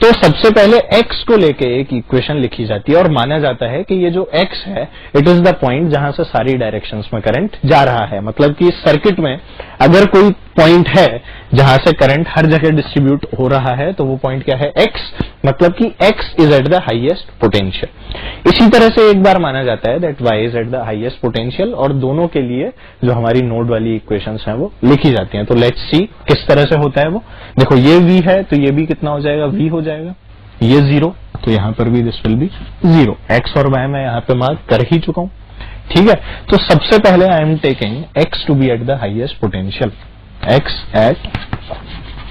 तो सबसे पहले X को लेके एक इक्वेशन लिखी जाती है और माना जाता है कि ये जो X है इट इज द पॉइंट जहां से सारी डायरेक्शंस में करंट जा रहा है. मतलब कि इस सर्किट में अगर कोई पॉइंट है जहां से करंट हर जगह डिस्ट्रीब्यूट हो रहा है तो वो पॉइंट क्या है? X. मतलब कि X is eight the highest potential. इसी तरह से एक बार माना जाता है that Y is eight the highest potential, और दोनों के लिए जो हमारी नोड वाली इक्वेशंस हैं वो लिखी जाती हैं. तो लेट्स सी किस तरह से होता है वो. देखो, ये V है तो ये भी कितना हो जाएगा? V हो जाएगा. ये 0, तो यहां पर भी दिस विल बी 0. X और Y मैं यहां पे मार्क कर ही चुका हूं. ठीक है, तो सबसे पहले I am taking X to be at the highest potential. X at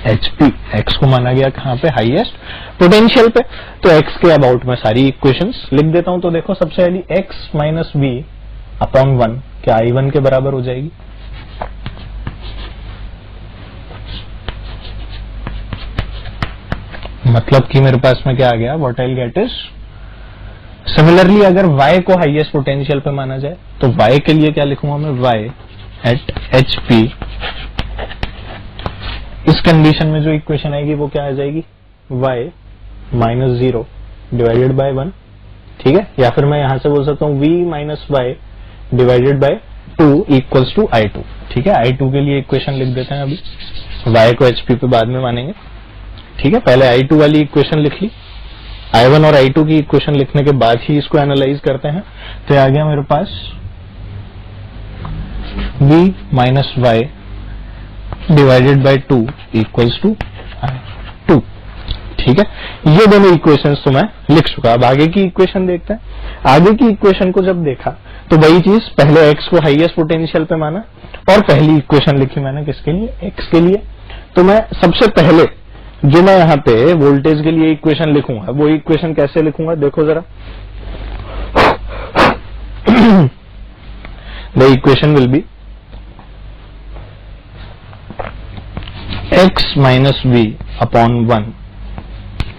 HP, X को माना गया कहां पे? हाईएस्ट पोटेंशियल पे. तो X के अबाउट में सारी इक्वेशंस लिख देता हूं. तो देखो, सबसे पहली X माइनस V अपॉन 1 क्या I1 के बराबर हो जाएगी? मतलब कि मेरे पास में क्या आ गया? What I get is, similarly अगर Y को हाईएस्ट पोटेंशियल पे माना जाए तो Y के लिए क्या लिखूंगा मैं? Y at HP. इस कंडीशन में जो इक्वेशन आएगी वो क्या आ जाएगी? Y minus 0 divided by 1. ठीक है, या फिर मैं यहां से बोल सकता हूं V minus Y divided by 2 equals to I2. ठीक है, I2 के लिए इक्वेशन लिख देते हैं. अभी Y को HP पे बाद में मानेंगे. ठीक है, पहले I2 वाली इक्वेशन लिख ली. I1 और I2 की इक्वेशन लिखने के बाद ही इसको एनालाइज करते हैं. तो आ गया मेरे पास V minus Y divided by 2 equals to I2. ठीक है, ये दोनों इक्वेशंस तो मैं लिख चुका. अब आगे की इक्वेशन देखते हैं. आगे की इक्वेशन को जब देखा तो वही चीज, पहले X को हाईएस्ट पोटेंशियल पे माना और पहली इक्वेशन लिखी मैंने किसके लिए? X के लिए. तो मैं सबसे पहले जो मैं यहां पे वोल्टेज के लिए इक्वेशन लिखूंगा वो इक्वेशन कैसे लिखूंगा? देखो जरा. The equation will be X minus V upon 1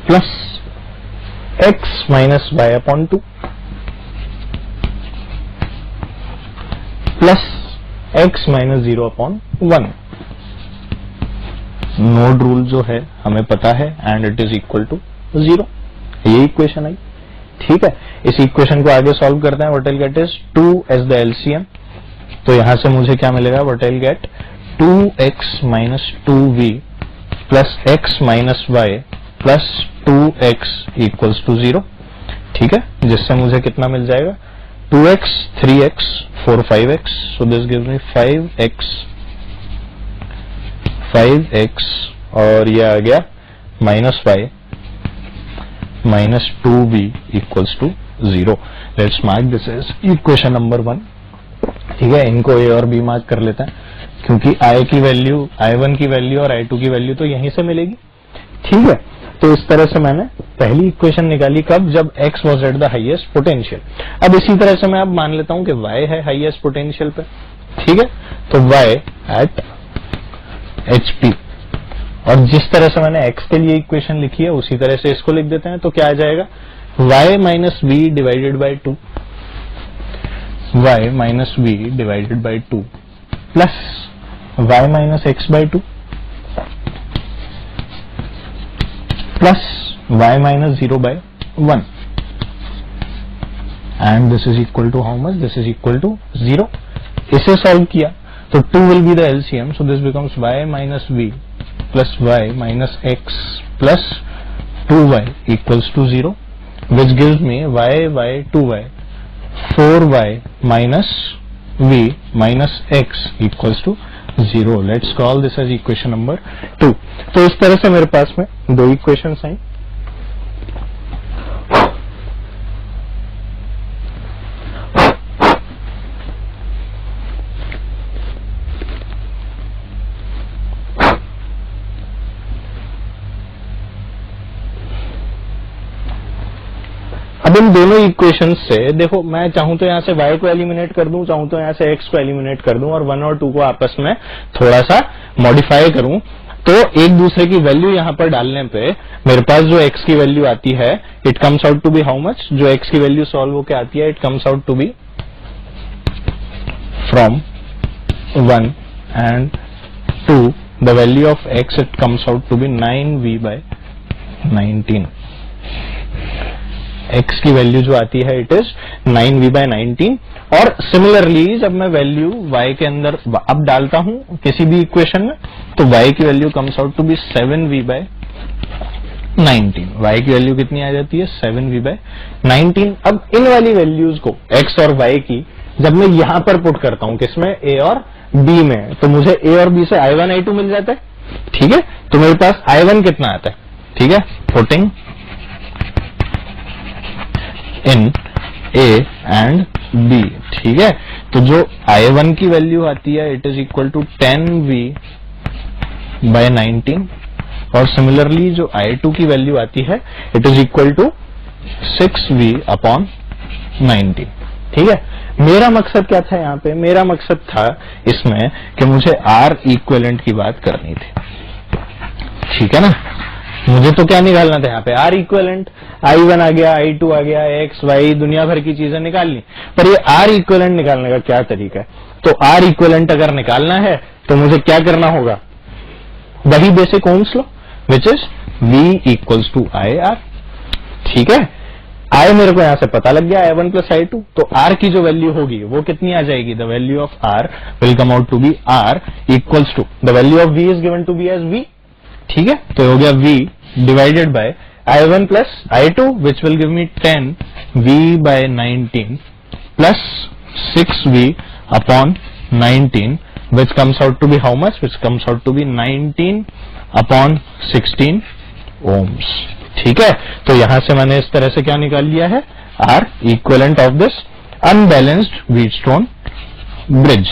plus X minus Y upon 2 plus X minus 0 upon 1. Node rule जो है हमें पता है, and it is equal to 0. ये इक्वेशन आई. ठीक है, इस इक्वेशन को आगे सॉल्व करते हैं. What I get is 2 as the LCM. तो यहां से मुझे क्या मिलेगा? What I get 2x minus 2v plus x minus y plus 2x equals to 0. ठीक है, जिससे मुझे कितना मिल जाएगा? 2x 3x 4 5x. So this gives me 5x और ये आ गया minus y minus 2v equals to 0. Let's mark this is equation number 1. ठीक है, इनको A और B मार्क कर लेते हैं क्योंकि I की वैल्यू, I1 की वैल्यू और I2 की वैल्यू तो यहीं से मिलेगी. ठीक है, तो इस तरह से मैंने पहली इक्वेशन निकाली. कब? जब X was at the highest potential. अब इसी तरह से मैं अब मान लेता हूं कि Y है हाईएस्ट पोटेंशियल पे. ठीक है, तो Y एट HP और जिस तरह से मैंने x के लिए इक्वेशन लिखी है उसी तरह से इसको लिख देते हैं। तो क्या आ जाएगा, y minus V divided by 2, y minus V divided by 2 plus y minus X by 2 plus y minus 0 by 1 and this is equal to how much, this is equal to 0। इसे सॉल्व किया तो 2 will be the LCM, so this becomes y minus v plus y minus x plus 2y equals to 0, which gives me y 2y 4y minus v minus x equals to 0. Let's call this as equation number 2. तो इस तरह से मेरे पास में दो equations आई। अब इन दोनों equations से देखो, मैं चाहूं तो यहां से y को एलिमिनेट कर दूं, चाहूं तो यहां से x को एलिमिनेट कर दूं और 1 और 2 को आपस में थोड़ा सा मॉडिफाई करूं, तो एक दूसरे की वैल्यू यहां पर डालने पे मेरे पास जो x की वैल्यू आती है it comes out to be how much, जो x की वैल्यू सॉल्व होकर आती है it comes out to be from 1 and 2 the value of x it comes out to be 9v by 19। x की value जो आती है इट इज 9v बाय 19। और सिमिलरली जब मैं वैल्यू y के अंदर अब डालता हूं किसी भी इक्वेशन में, तो y की value comes out to be 7v by 19। y की वैल्यू कितनी आ जाती है, 7v बाय 19। अब इन वाली वैल्यूज को x और y की जब मैं यहां पर पुट करता हूं किसमें, a और b में, तो मुझे a और b से i1 i2 मिल जाता है। ठीक है, तो मेरे पास i1 कितना आता है, ठीक है, putting in A and B। ठीक है, तो जो I1 की वैल्यू आती है it is equal to 10v by 19 और सिमिलरली जो I2 की वैल्यू आती है it is equal to 6v upon 19। ठीक है, मेरा मकसद क्या था यहाँ पे, मेरा मकसद था इसमें कि मुझे R इक्विवेलेंट की बात करनी थी। ठीक है ना, मुझे तो क्या निकालना था यहाँ पे, R इक्विवेलेंट, I1 आ गया, I2 आ गया, X Y दुनिया भर की चीजें निकालनी, पर ये R इक्विवेलेंट निकालने का क्या तरीका है। तो R इक्विवेलेंट अगर निकालना है तो मुझे क्या करना होगा, वही basic Ohm's law which is V equals to IR। ठीक है, I मेरे को यहां से पता लग गया I1 प्लस I2, तो R की जो वैल्यू होगी वो कितनी आ जाएगी, the value of R will come out to be R equals to the value of V is given to be as V। ठीक है, तो हो गया V divided by I1 plus I2 which will give me 10v by 19 plus 6v upon 19 which comes out to be how much, which comes out to be 19 upon 16 ohms. ठीक है, तो यहां से मैंने इस तरह से क्या निकाल लिया है, R equivalent of this unbalanced Wheatstone bridge.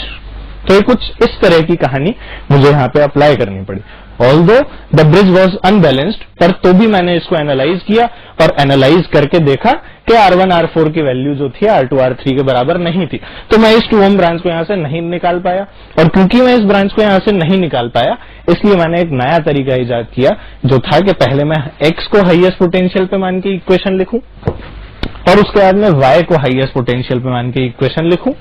तो ये कुछ इस तरह की कहानी मुझे यहाँ पे अप्लाई करनी पड़ी। Although the bridge was unbalanced, पर तो भी मैंने इसको एनालाइज किया और एनालाइज करके देखा कि R1 R4 की वैल्यू जो थी R2 R3 के बराबर नहीं थी, तो मैं इस 2 ओम ब्रांच को यहां से नहीं निकाल पाया। और क्योंकि मैं इस ब्रांच को यहां से नहीं निकाल पाया, इसलिए मैंने एक नया तरीका इजाद किया, जो था कि पहले मैं X को हाईएस्ट पोटेंशियल पे मान के इक्वेशन लिखूं और उसके बाद में Y को हाईएस्ट पोटेंशियल पे मान के इक्वेशन लिखूं,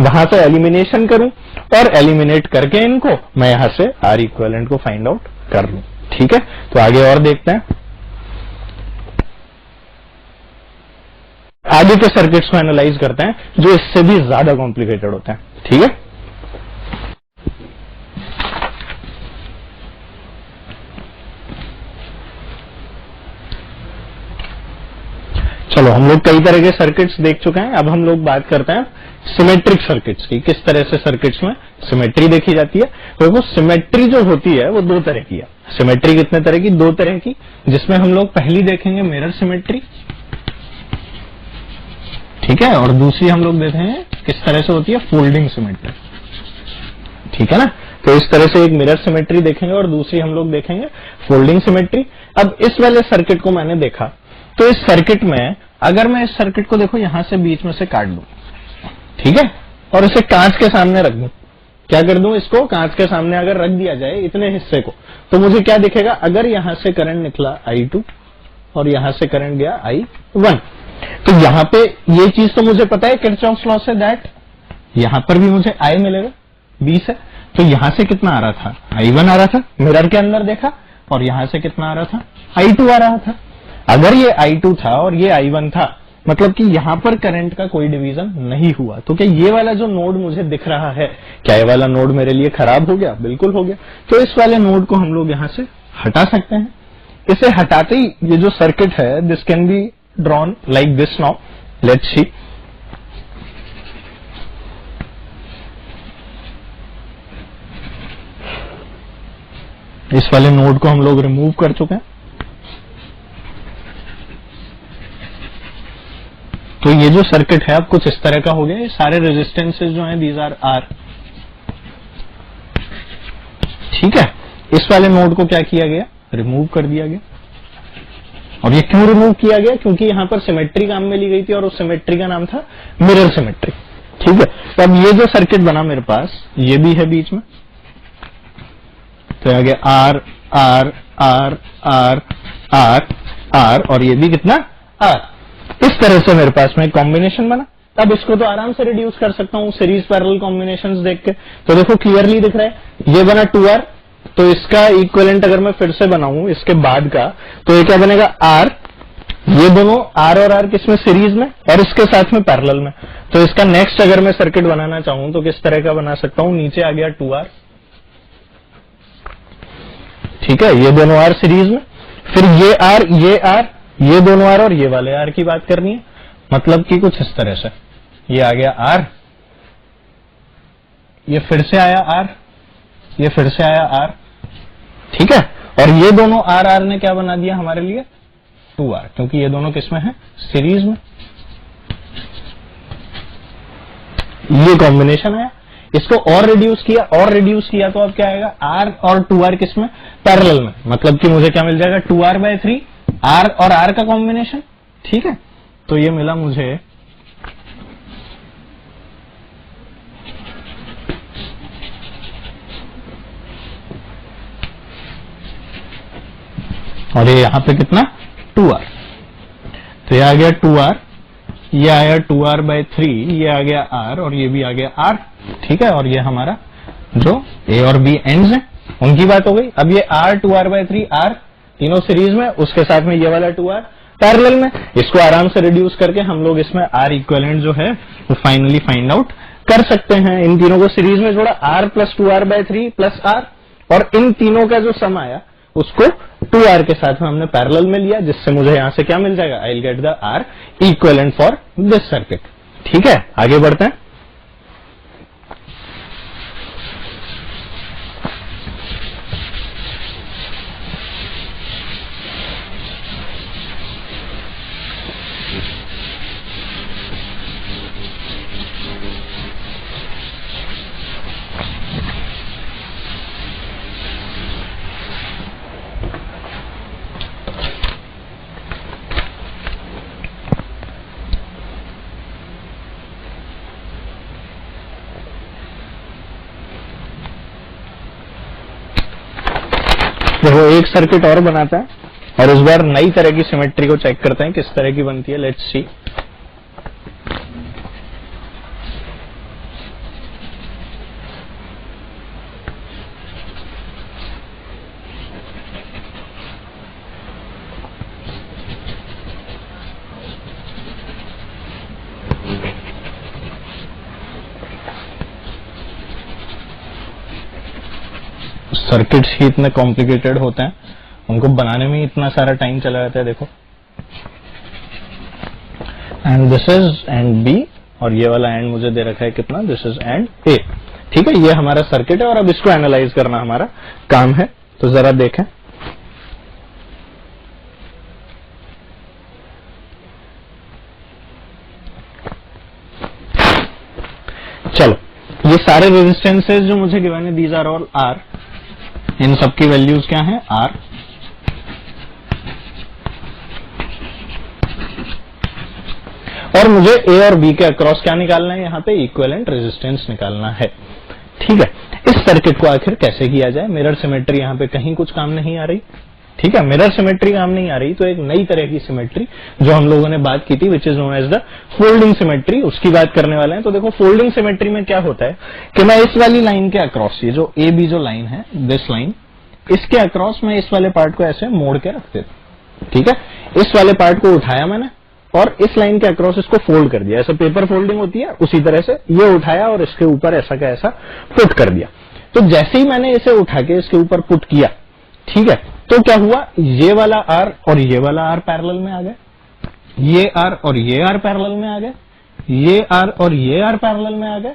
वहां से एलिमिनेशन करूं और एलिमिनेट करके इनको मैं यहां से R इक्विवेलेंट को फाइंड आउट कर लूं। ठीक है, तो आगे और देखते हैं, आगे के सर्किट्स को एनालाइज करते हैं जो इससे भी ज्यादा कॉम्प्लिकेटेड होते हैं। ठीक है, चलो हम लोग कई तरह के सर्किट्स देख चुके हैं, अब हम लोग बात करते हैं सिमेट्रिक सर्किट्स की, किस तरह से सर्किट्स में सिमेट्री देखी जाती है। तो वो सिमेट्री जो होती है वो दो तरह की है। सिमेट्री कितने तरह की, दो तरह की, जिसमें हम लोग पहली देखेंगे मिरर सिमेट्री, ठीक है, और दूसरी हम लोग देखेंगे किस तरह से होती है, फोल्डिंग सिमेट्री। ठीक है ना, तो इस तरह से एक मिरर सिमेट्री देखेंगे और दूसरी हम लोग देखेंगे फोल्डिंग सिमेट्री। अब इस वाले सर्किट को मैंने देखा, तो इस सर्किट में अगर मैं इस सर्किट को देखो यहां से बीच में से काट दूं, ठीक है, और इसे कांच के सामने रख दूं, क्या कर दूं, इसको कांच के सामने अगर रख दिया जाए इतने हिस्से को, तो मुझे क्या दिखेगा, अगर यहां से करंट निकला I2 और यहां से करंट गया I1, तो यहां पे ये चीज तो मुझे पता है किरचॉफ्स लॉ से, दैट यहां पर भी मुझे I मिलेगा 20 है। तो यहां से कितना आ रहा था, I1 आ रहा था, मिरर के अंदर देखा, और यहां से कितना आ रहा था, I2 आ रहा था। अगर ये I2 था और ये I1 था, मतलब कि यहां पर करंट का कोई डिवीजन नहीं हुआ। तो क्या ये वाला जो नोड मुझे दिख रहा है, क्या ये वाला नोड मेरे लिए खराब हो गया? बिल्कुल हो गया। तो इस वाले नोड को हम लोग यहां से हटा सकते हैं। इसे हटाते ही ये जो सर्किट है, this can be drawn like this now, let's see. इस वाले नोड को हम लोग रिमूव कर चुके हैं। तो ये जो सर्किट है अब कुछ इस तरह का हो गया। ये सारे रेजिस्टेंसेस जो हैं दीज आर आर, ठीक है। इस वाले नोड को क्या किया गया, रिमूव कर दिया गया। और ये क्यों रिमूव किया गया, क्योंकि यहां पर सिमेट्री काम में ली गई थी और उस सिमेट्री का नाम था मिरर सिमेट्री, ठीक है। तो अब ये जो सर्किट बना मेरे पास, ये भी है बीच में, तो आ गया R R R R R R, और ये भी कितना, आर। इस तरह से मेरे पास में एक कॉम्बिनेशन बना। अब इसको तो आराम से रिड्यूस कर सकता हूं सीरीज पैरेलल कॉम्बिनेशंस देख के। तो देखो क्लियरली दिख रहा है, ये बना 2R, तो इसका इक्विवेलेंट अगर मैं फिर से बनाऊं इसके बाद का, तो ये क्या बनेगा, R। ये दोनों R और R किसमें, सीरीज में, और इसके साथ में पैरेलल में। तो इसका नेक्स्ट अगर मैं सर्किट बनाना चाहूं तो किस तरह का बना सकता हूं, नीचे आ गया 2R, ठीक है, ये दोनों R सीरीज में, फिर ये R, ये दोनों R, और ये वाले R की बात करनी है, मतलब कि कुछ इस तरह से ये आ गया R, ये फिर से आया R, ये फिर से आया R, ठीक है। और ये दोनों R ने क्या बना दिया हमारे लिए, 2R, क्योंकि ये दोनों किसमें है, सीरीज में। ये कॉम्बिनेशन है। इसको और रिड्यूस किया तो अब क्या आएगा, R और 2R किसमें, पैरेलल में, मतलब कि मुझे क्या मिल जाएगा, 2R/3, R और R का कॉम्बिनेशन, ठीक है। तो ये मिला मुझे और ये यहां पे कितना, 2R। तो ये आ गया 2R, ये आया 2R/3, ये आ गया R, और ये भी आ गया R, ठीक है। और ये हमारा जो A और B एंड्स हैं उनकी बात हो गई। अब ये R, 2R/3, R तीनों सीरीज में, उसके साथ में ये वाला 2R पैरेलल में। इसको आराम से रिड्यूस करके हम लोग इसमें R इक्विवेलेंट जो है वो फाइनली फाइंड आउट कर सकते हैं। इन तीनों को सीरीज में जोड़ा, R + 2R/3 + R, और इन तीनों का जो सम आया उसको 2R के साथ में हमने पैरेलल में लिया, जिससे मुझे यहां से क्या मिल जाएगा, आई will get the R equivalent for this circuit, ठीक है। आगे बढ़ते हैं। देखो एक सर्किट और बनाता है, और इस बार नई तरह की सिमेट्री को चेक करते हैं किस तरह की बनती है, लेट्स सी। सर्किट्स ही इतने कॉम्प्लिकेटेड होते हैं, उनको बनाने में इतना सारा टाइम चला जाता है। देखो, and this is end B, और ये वाला एंड मुझे दे रखा है कितना, दिस इज एंड ए, ठीक है। ये हमारा सर्किट है और अब इसको एनालाइज करना हमारा काम है। तो जरा देखें, चलो ये सारे रेजिस्टेंसेज जो मुझे गिवन है, दीज आर ऑल आर, इन सबकी वैल्यूज क्या है, R। और मुझे A और B के अक्रॉस क्या निकालना है, यहाँ पे इक्विवेलेंट रेजिस्टेंस निकालना है, ठीक है, इस सर्किट को आखिर कैसे किया जाए? मिरर सिमेट्री यहाँ पे कहीं कुछ काम नहीं आ रही, ठीक है, मिरर सिमेट्री काम नहीं आ रही, तो एक नई तरह की सिमेट्री जो हम लोगों ने बात की थी which is known as the folding symmetry, उसकी बात करने वाले हैं। तो देखो फोल्डिंग सिमेट्री में क्या होता है कि मैं इस वाली लाइन के अक्रॉस, ये जो ए बी जो लाइन है, दिस लाइन, इसके अक्रॉस मैं इस वाले पार्ट को ऐसे मोड़ के रख देता, ठीक है, इस वाले पार्ट को उठाया मैंने और इस लाइन के अक्रॉस इसको फोल्ड कर दिया, ऐसे पेपर फोल्डिंग होती है उसी तरह से ये उठाया और इसके ऊपर ऐसा का ऐसा पुट कर दिया। तो जैसे ही मैंने इसे उठा के इसके ऊपर पुट किया, ठीक है, तो क्या हुआ, ये वाला आर और ये वाला आर पैरेलल में आ गए, ये आर और ये आर पैरेलल में आ गए, ये आर और ये आर पैरेलल में आ गए,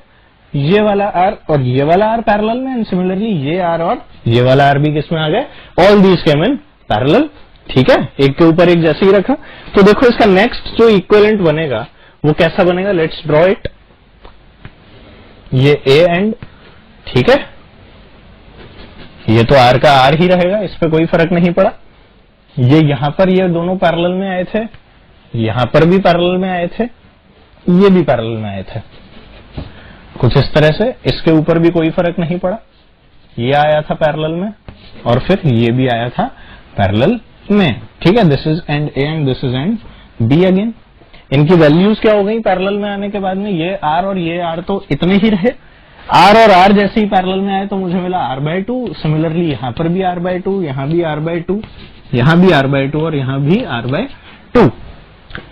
ये वाला आर और ये वाला आर पैरेलल में, एंड सिमिलरली ये आर और ये वाला आर भी किसमें आ गए, all these came in parallel, ठीक है, एक के ऊपर एक जैसे ही रखा। तो देखो इसका नेक्स्ट जो इक्विवेलेंट बनेगा वो कैसा बनेगा, लेट्स ड्रॉ इट, ये ए एंड, ठीक है, ये तो आर का आर ही रहेगा, इस पे कोई फर्क नहीं पड़ा। ये यहां पर ये दोनों पैरेलल में आए थे, यहां पर भी पैरेलल में आए थे, ये भी पैरेलल में आए थे, कुछ इस तरह से, इसके ऊपर भी कोई फर्क नहीं पड़ा, ये आया था पैरेलल में और फिर ये भी आया था पैरेलल में, ठीक है, this is end A and this is end B again. इनकी वैल्यूज क्या हो गई पैरेलल में आने के बाद में, ये आर और ये आर तो इतने ही रहे, आर और आर जैसे ही पैरेलल में आए तो मुझे मिला r/2, सिमिलरली यहां पर भी r/2, यहां भी r/2, यहां भी r/2 और यहां भी r/2,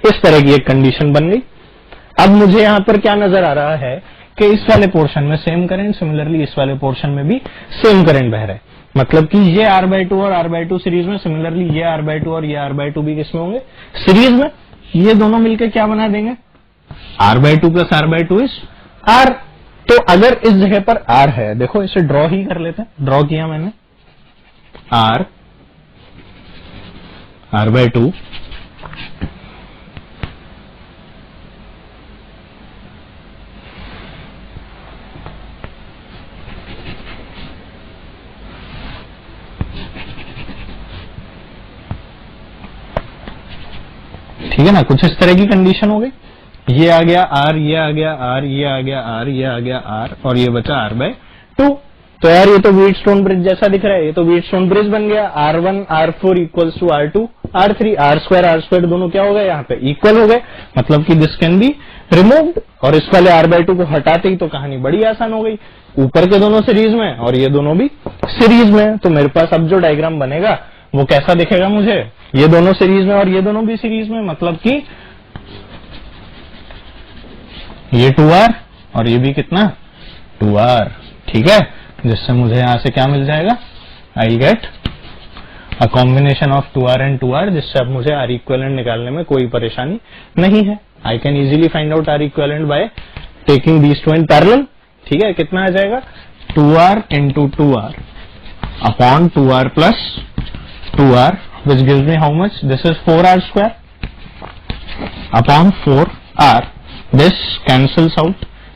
इस तरह की एक कंडीशन बन गई। अब मुझे यहां पर क्या नजर आ रहा है कि इस वाले पोर्शन में सेम करंट, सिमिलरली इस वाले पोर्शन में भी सेम करंट बह रहा है, मतलब कि ये r/2 और r/2 सीरीज में, सिमिलरली ये r/2 और ये r/2 भी किसमें होंगे, सीरीज में, ये दोनों मिलकर क्या बना देंगे, r/2 plus r/2 is r। तो अगर इस जगह पर r है, देखो इसे ड्रॉ ही कर लेते हैं, ड्रॉ किया मैंने, r/2 ठीक है ना, कुछ इस तरह की कंडीशन हो गई, ये आ गया r, ये आ गया r, ये आ गया r, ये आ गया r और ये बचा r/2। तो यार ये तो व्हीटस्टोन ब्रिज जैसा दिख रहा है, ये तो व्हीटस्टोन ब्रिज बन गया, r1 r4 equals to r2 r3, r2 दोनों क्या हो गए यहाँ पे इक्वल हो गए, मतलब कि दिस कैन बी रिमूव्ड, और इस वाले r/2 को हटाते ही तो कहानी बड़ी आसान हो गई, ऊपर के दोनों सीरीज में और ये दोनों भी सीरीज में। तो मेरे पास अब जो डायग्राम बनेगा वो कैसा दिखेगा मुझे, ये दोनों सीरीज में और ये दोनों भी सीरीज में, मतलब कि ये 2r और ये भी कितना 2r, ठीक है, जिससे मुझे यहां से क्या मिल जाएगा, I get a combination of 2r and 2r, जिससे अब मुझे R इक्विवेलेंट निकालने में कोई परेशानी नहीं है। I can easily find out R equivalent by taking these two in parallel, ठीक है, कितना आ जाएगा 2r into 2r upon 2r plus 2r, which gives me how much, this is 4r square upon 4r, this cancels out,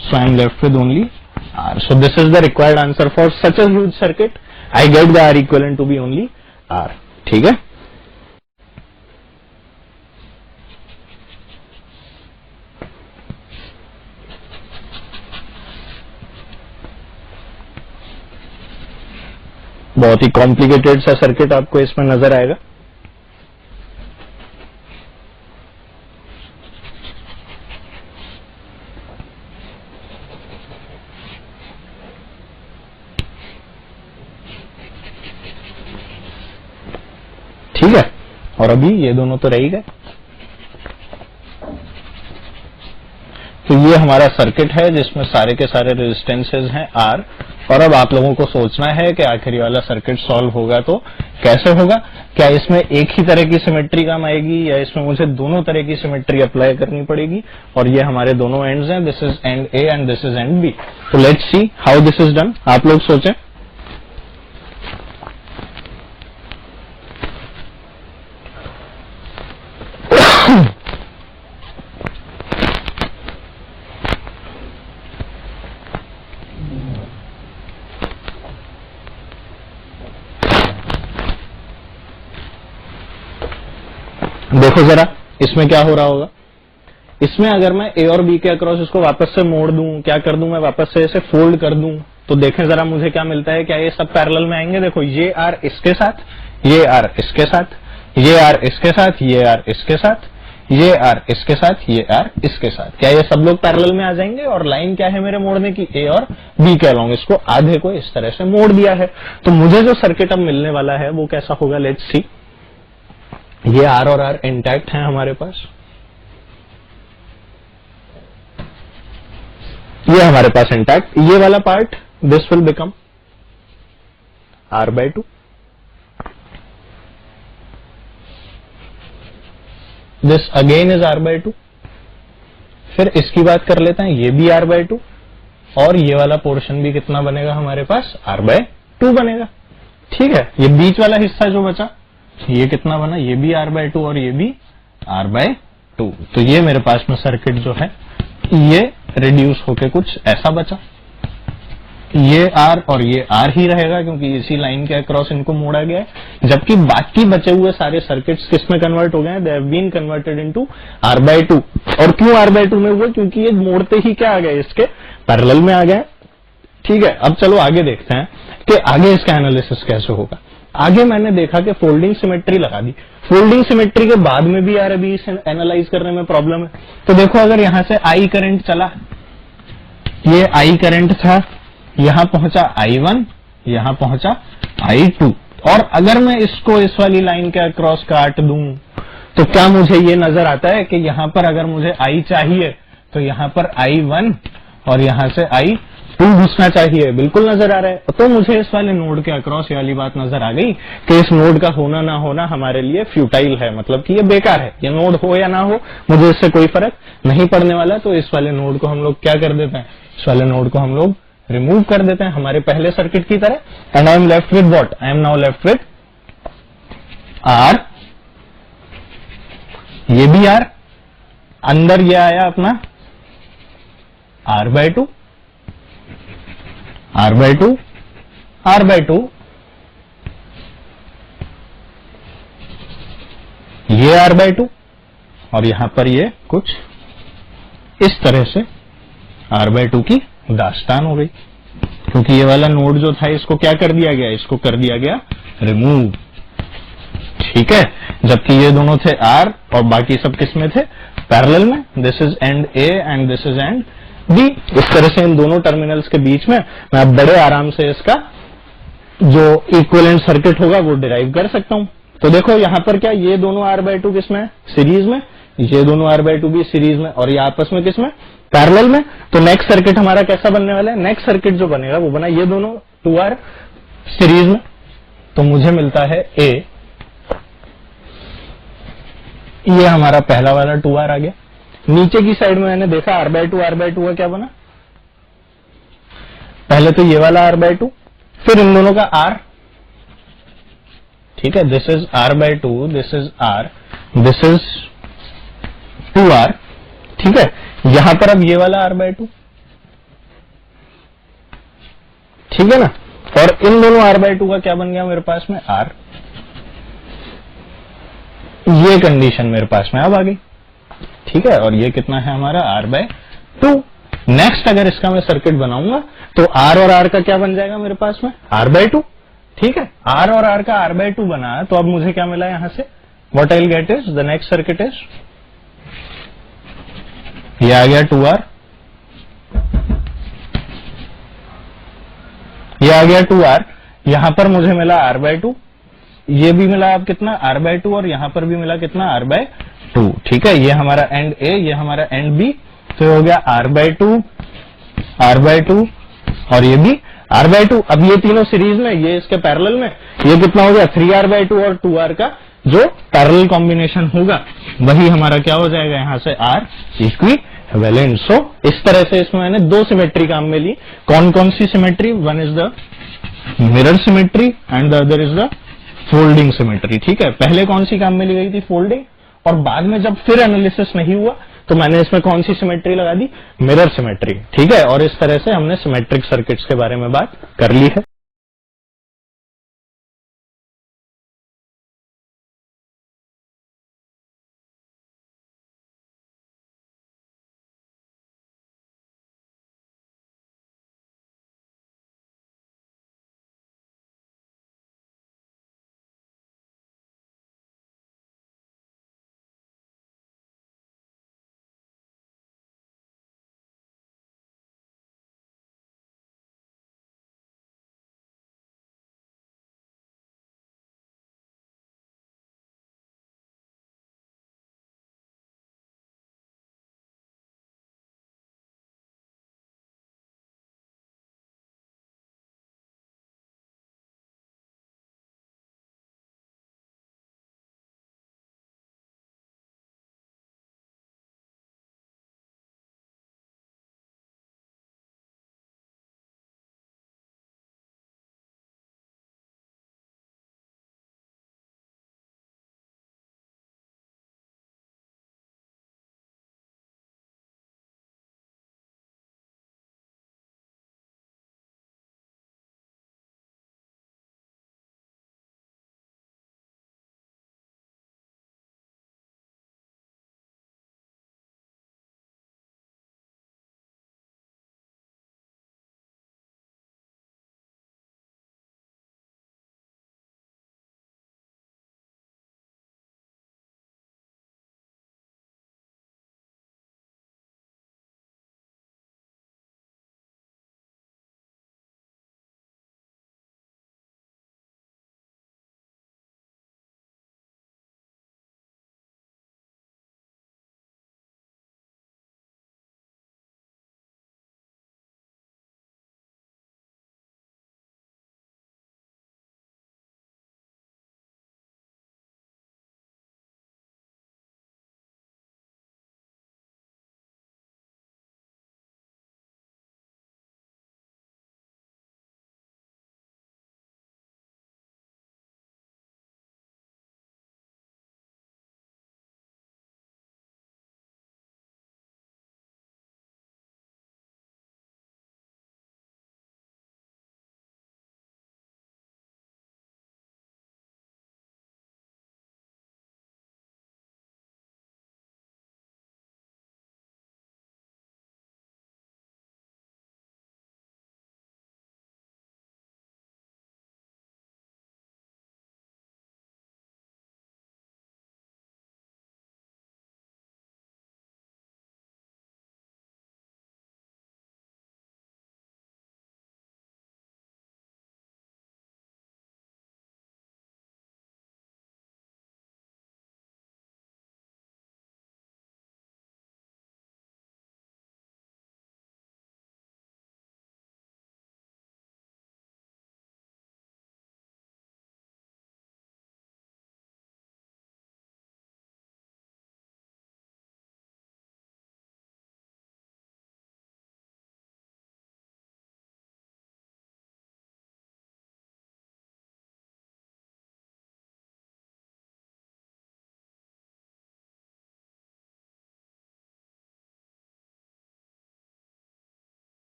so I am left with only r. So this is the required answer for such a huge circuit. I get the R equivalent to be only r, ठीक है। बहुत ही complicated सा circuit आपको इसमें नजर आएगा। ठीक है, और अभी ये दोनों तो रह ही गए। तो ये हमारा सर्किट है जिसमें सारे के सारे रेजिस्टेंसेज हैं R, और अब आप लोगों को सोचना है कि आखिर ये वाला सर्किट सॉल्व होगा तो कैसे होगा, क्या इसमें एक ही तरह की सिमेट्री काम आएगी या इसमें मुझे दोनों तरह की सिमेट्री अप्लाई करनी पड़ेगी, और ये हमारे दोनों एंड्स हैं, this is and A and this is and B। तो let's see how this is done, आप लोग सोचें। देखो जरा इसमें क्या हो रहा होगा, इसमें अगर मैं A और B के अक्रॉस इसको वापस से मोड़ दूं, क्या कर दूं मैं, वापस से इसे फोल्ड कर दूं, तो देखें जरा मुझे क्या मिलता है, क्या ये सब पैरेलल में आएंगे? देखो ये आर इसके साथ, ये आर इसके साथ, ये आर इसके साथ, ये आर इसके साथ, ये आर इसके साथ, ये आर इसके साथ, क्या ये सब लोग पैरेलल में आ जाएंगे? और लाइन क्या है मेरे मोड़ने की? ए और बी के अलोंग इसको आधे को इस तरह से मोड़ दिया है। तो मुझे जो सर्किट अब मिलने वाला है वो कैसा होगा? Let's see. ये आर और आर इंटैक्ट है हमारे पास, ये हमारे पास इंटैक्ट, ये वाला part this will become R/2, this again is R/2। फिर इसकी बात कर लेते हैं, ये भी R/2 और ये वाला पोर्शन भी कितना बनेगा हमारे पास? R/2 बनेगा। ठीक है, ये बीच वाला हिस्सा जो बचा ये कितना बना? ये भी R/2 और ये भी R/2। तो ये मेरे पास में सर्किट जो है ये रिड्यूस होके कुछ ऐसा बचा। ये R और ये R ही रहेगा क्योंकि इसी लाइन के अक्रॉस इनको मोड़ा गया है, जबकि बाकी बचे हुए सारे सर्किट्स किस में कन्वर्ट हो गए हैं? They have been converted into R/2। और क्यों R/2 में हुआ? क्योंकि ये मोड़ते ही क्या आ गए? इसके पैरेलल में आ गए। ठीक है, अब चलो आगे देखते हैं कि आगे इसका एनालिसिस कैसे होगा। आगे मैंने देखा कि फोल्डिंग सिमेट्री लगा दी। फोल्डिंग सिमेट्री के बाद में भी यार अभी इसे एनालाइज करने में प्रॉब्लम है। तो देखो अगर यहां से I करंट चला, ये I करंट था, यहां पहुंचा I1, यहां पहुंचा I2, और अगर मैं इसको इस वाली लाइन के अक्रॉस काट दूं तो क्या मुझे ये नजर आता है कि यहां पर अगर मुझे I चाहिए तो यहां पर I1 और यहां से I2 घुसना चाहिए? बिल्कुल नजर आ रहा है। तो मुझे इस वाले नोड के अक्रॉस ये वाली बात नजर आ गई कि इस नोड का होना ना होना हमारे लिए फ्यूटाइल है, मतलब कि ये बेकार है। ये नोड हो या ना हो मुझे इससे कोई फर्क नहीं पड़ने वाला। तो इस वाले नोड को हम लोग क्या कर देते हैं? इस वाले नोड को हम लोग रिमूव कर देते हैं हमारे पहले सर्किट की तरह। And I am left with what? I am now left with R, ये भी R, अंदर ये आया अपना R/2, R/2, R/2, ये R/2 और यहां पर ये कुछ इस तरह से R/2 की दास्तान हो गई, क्योंकि ये वाला नोड जो था इसको क्या कर दिया गया? इसको कर दिया गया रिमूव। ठीक है, जबकि ये दोनों थे R और बाकी सब किस में थे? पैरेलल में। This is and A and this is and B। इस तरह से इन दोनों टर्मिनल्स के बीच में मैं अब बड़े आराम से इसका जो इक्विवेलेंट सर्किट होगा वो डिराइव कर सकता हूं। तो देखो यहां पर क्या ये दोनों R/2 किस में? सीरीज में। ये दोनों R/2 भी सीरीज में और ये आपस में किस में? पैरेलल में। तो नेक्स्ट सर्किट हमारा कैसा बनने वाला है? नेक्स्ट सर्किट जो बनेगा वो बना ये दोनों 2R सीरीज में। तो मुझे मिलता है A, ये हमारा पहला वाला 2R आ गया। नीचे की साइड में मैंने देखा R/2 का क्या बना? पहले तो ये वाला R/2, फिर इन दोनों का R। ठीक है, this is R/2, this is R, this is 2R। ठीक है, यहां पर अब ये वाला R/2, ठीक है ना, और इन दोनों R/2 का क्या बन गया मेरे पास में? R। ये कंडीशन मेरे पास में अब आ गई। ठीक है, और ये कितना है हमारा? R/2। नेक्स्ट अगर इसका मैं सर्किट बनाऊंगा तो R और R का क्या बन जाएगा मेरे पास में? R/2। ठीक है, R और R का R/2 बना, तो अब मुझे क्या मिला यहां से? What I will get is the next circuit is, ये आ गया 2R, ये आ गया 2R, यहां पर मुझे मिला R/2, ये भी मिला अब कितना? R/2, और यहां पर भी मिला कितना? R/2। ठीक है, ये हमारा एंड A, ये हमारा एंड B, तो हो गया R/2, R/2 और ये भी R/2। अब ये तीनों सीरीज में, ये इसके पैरेलल में, ये कितना हो गया? 3R/2 और 2R का जो पैरेलल कॉम्बिनेशन होगा वही हमारा क्या हो जाएगा? यहां से R इक्विवेलेंट। सो इस तरह से इसमें मैंने दो सिमेट्री काम में ली। कौन कौन सी symmetry? One is the mirror symmetry and the other is the folding symmetry. ठीक है, पहले कौन सी काम में ली गई थी? फोल्डिंग, और बाद में जब फिर एनालिसिस नहीं हुआ तो मैंने इसमें कौन सी सिमेट्री लगा दी? Mirror symmetry. ठीक है, और इस तरह से हमने सिमेट्रिक सर्किट्स के बारे में बात कर ली है।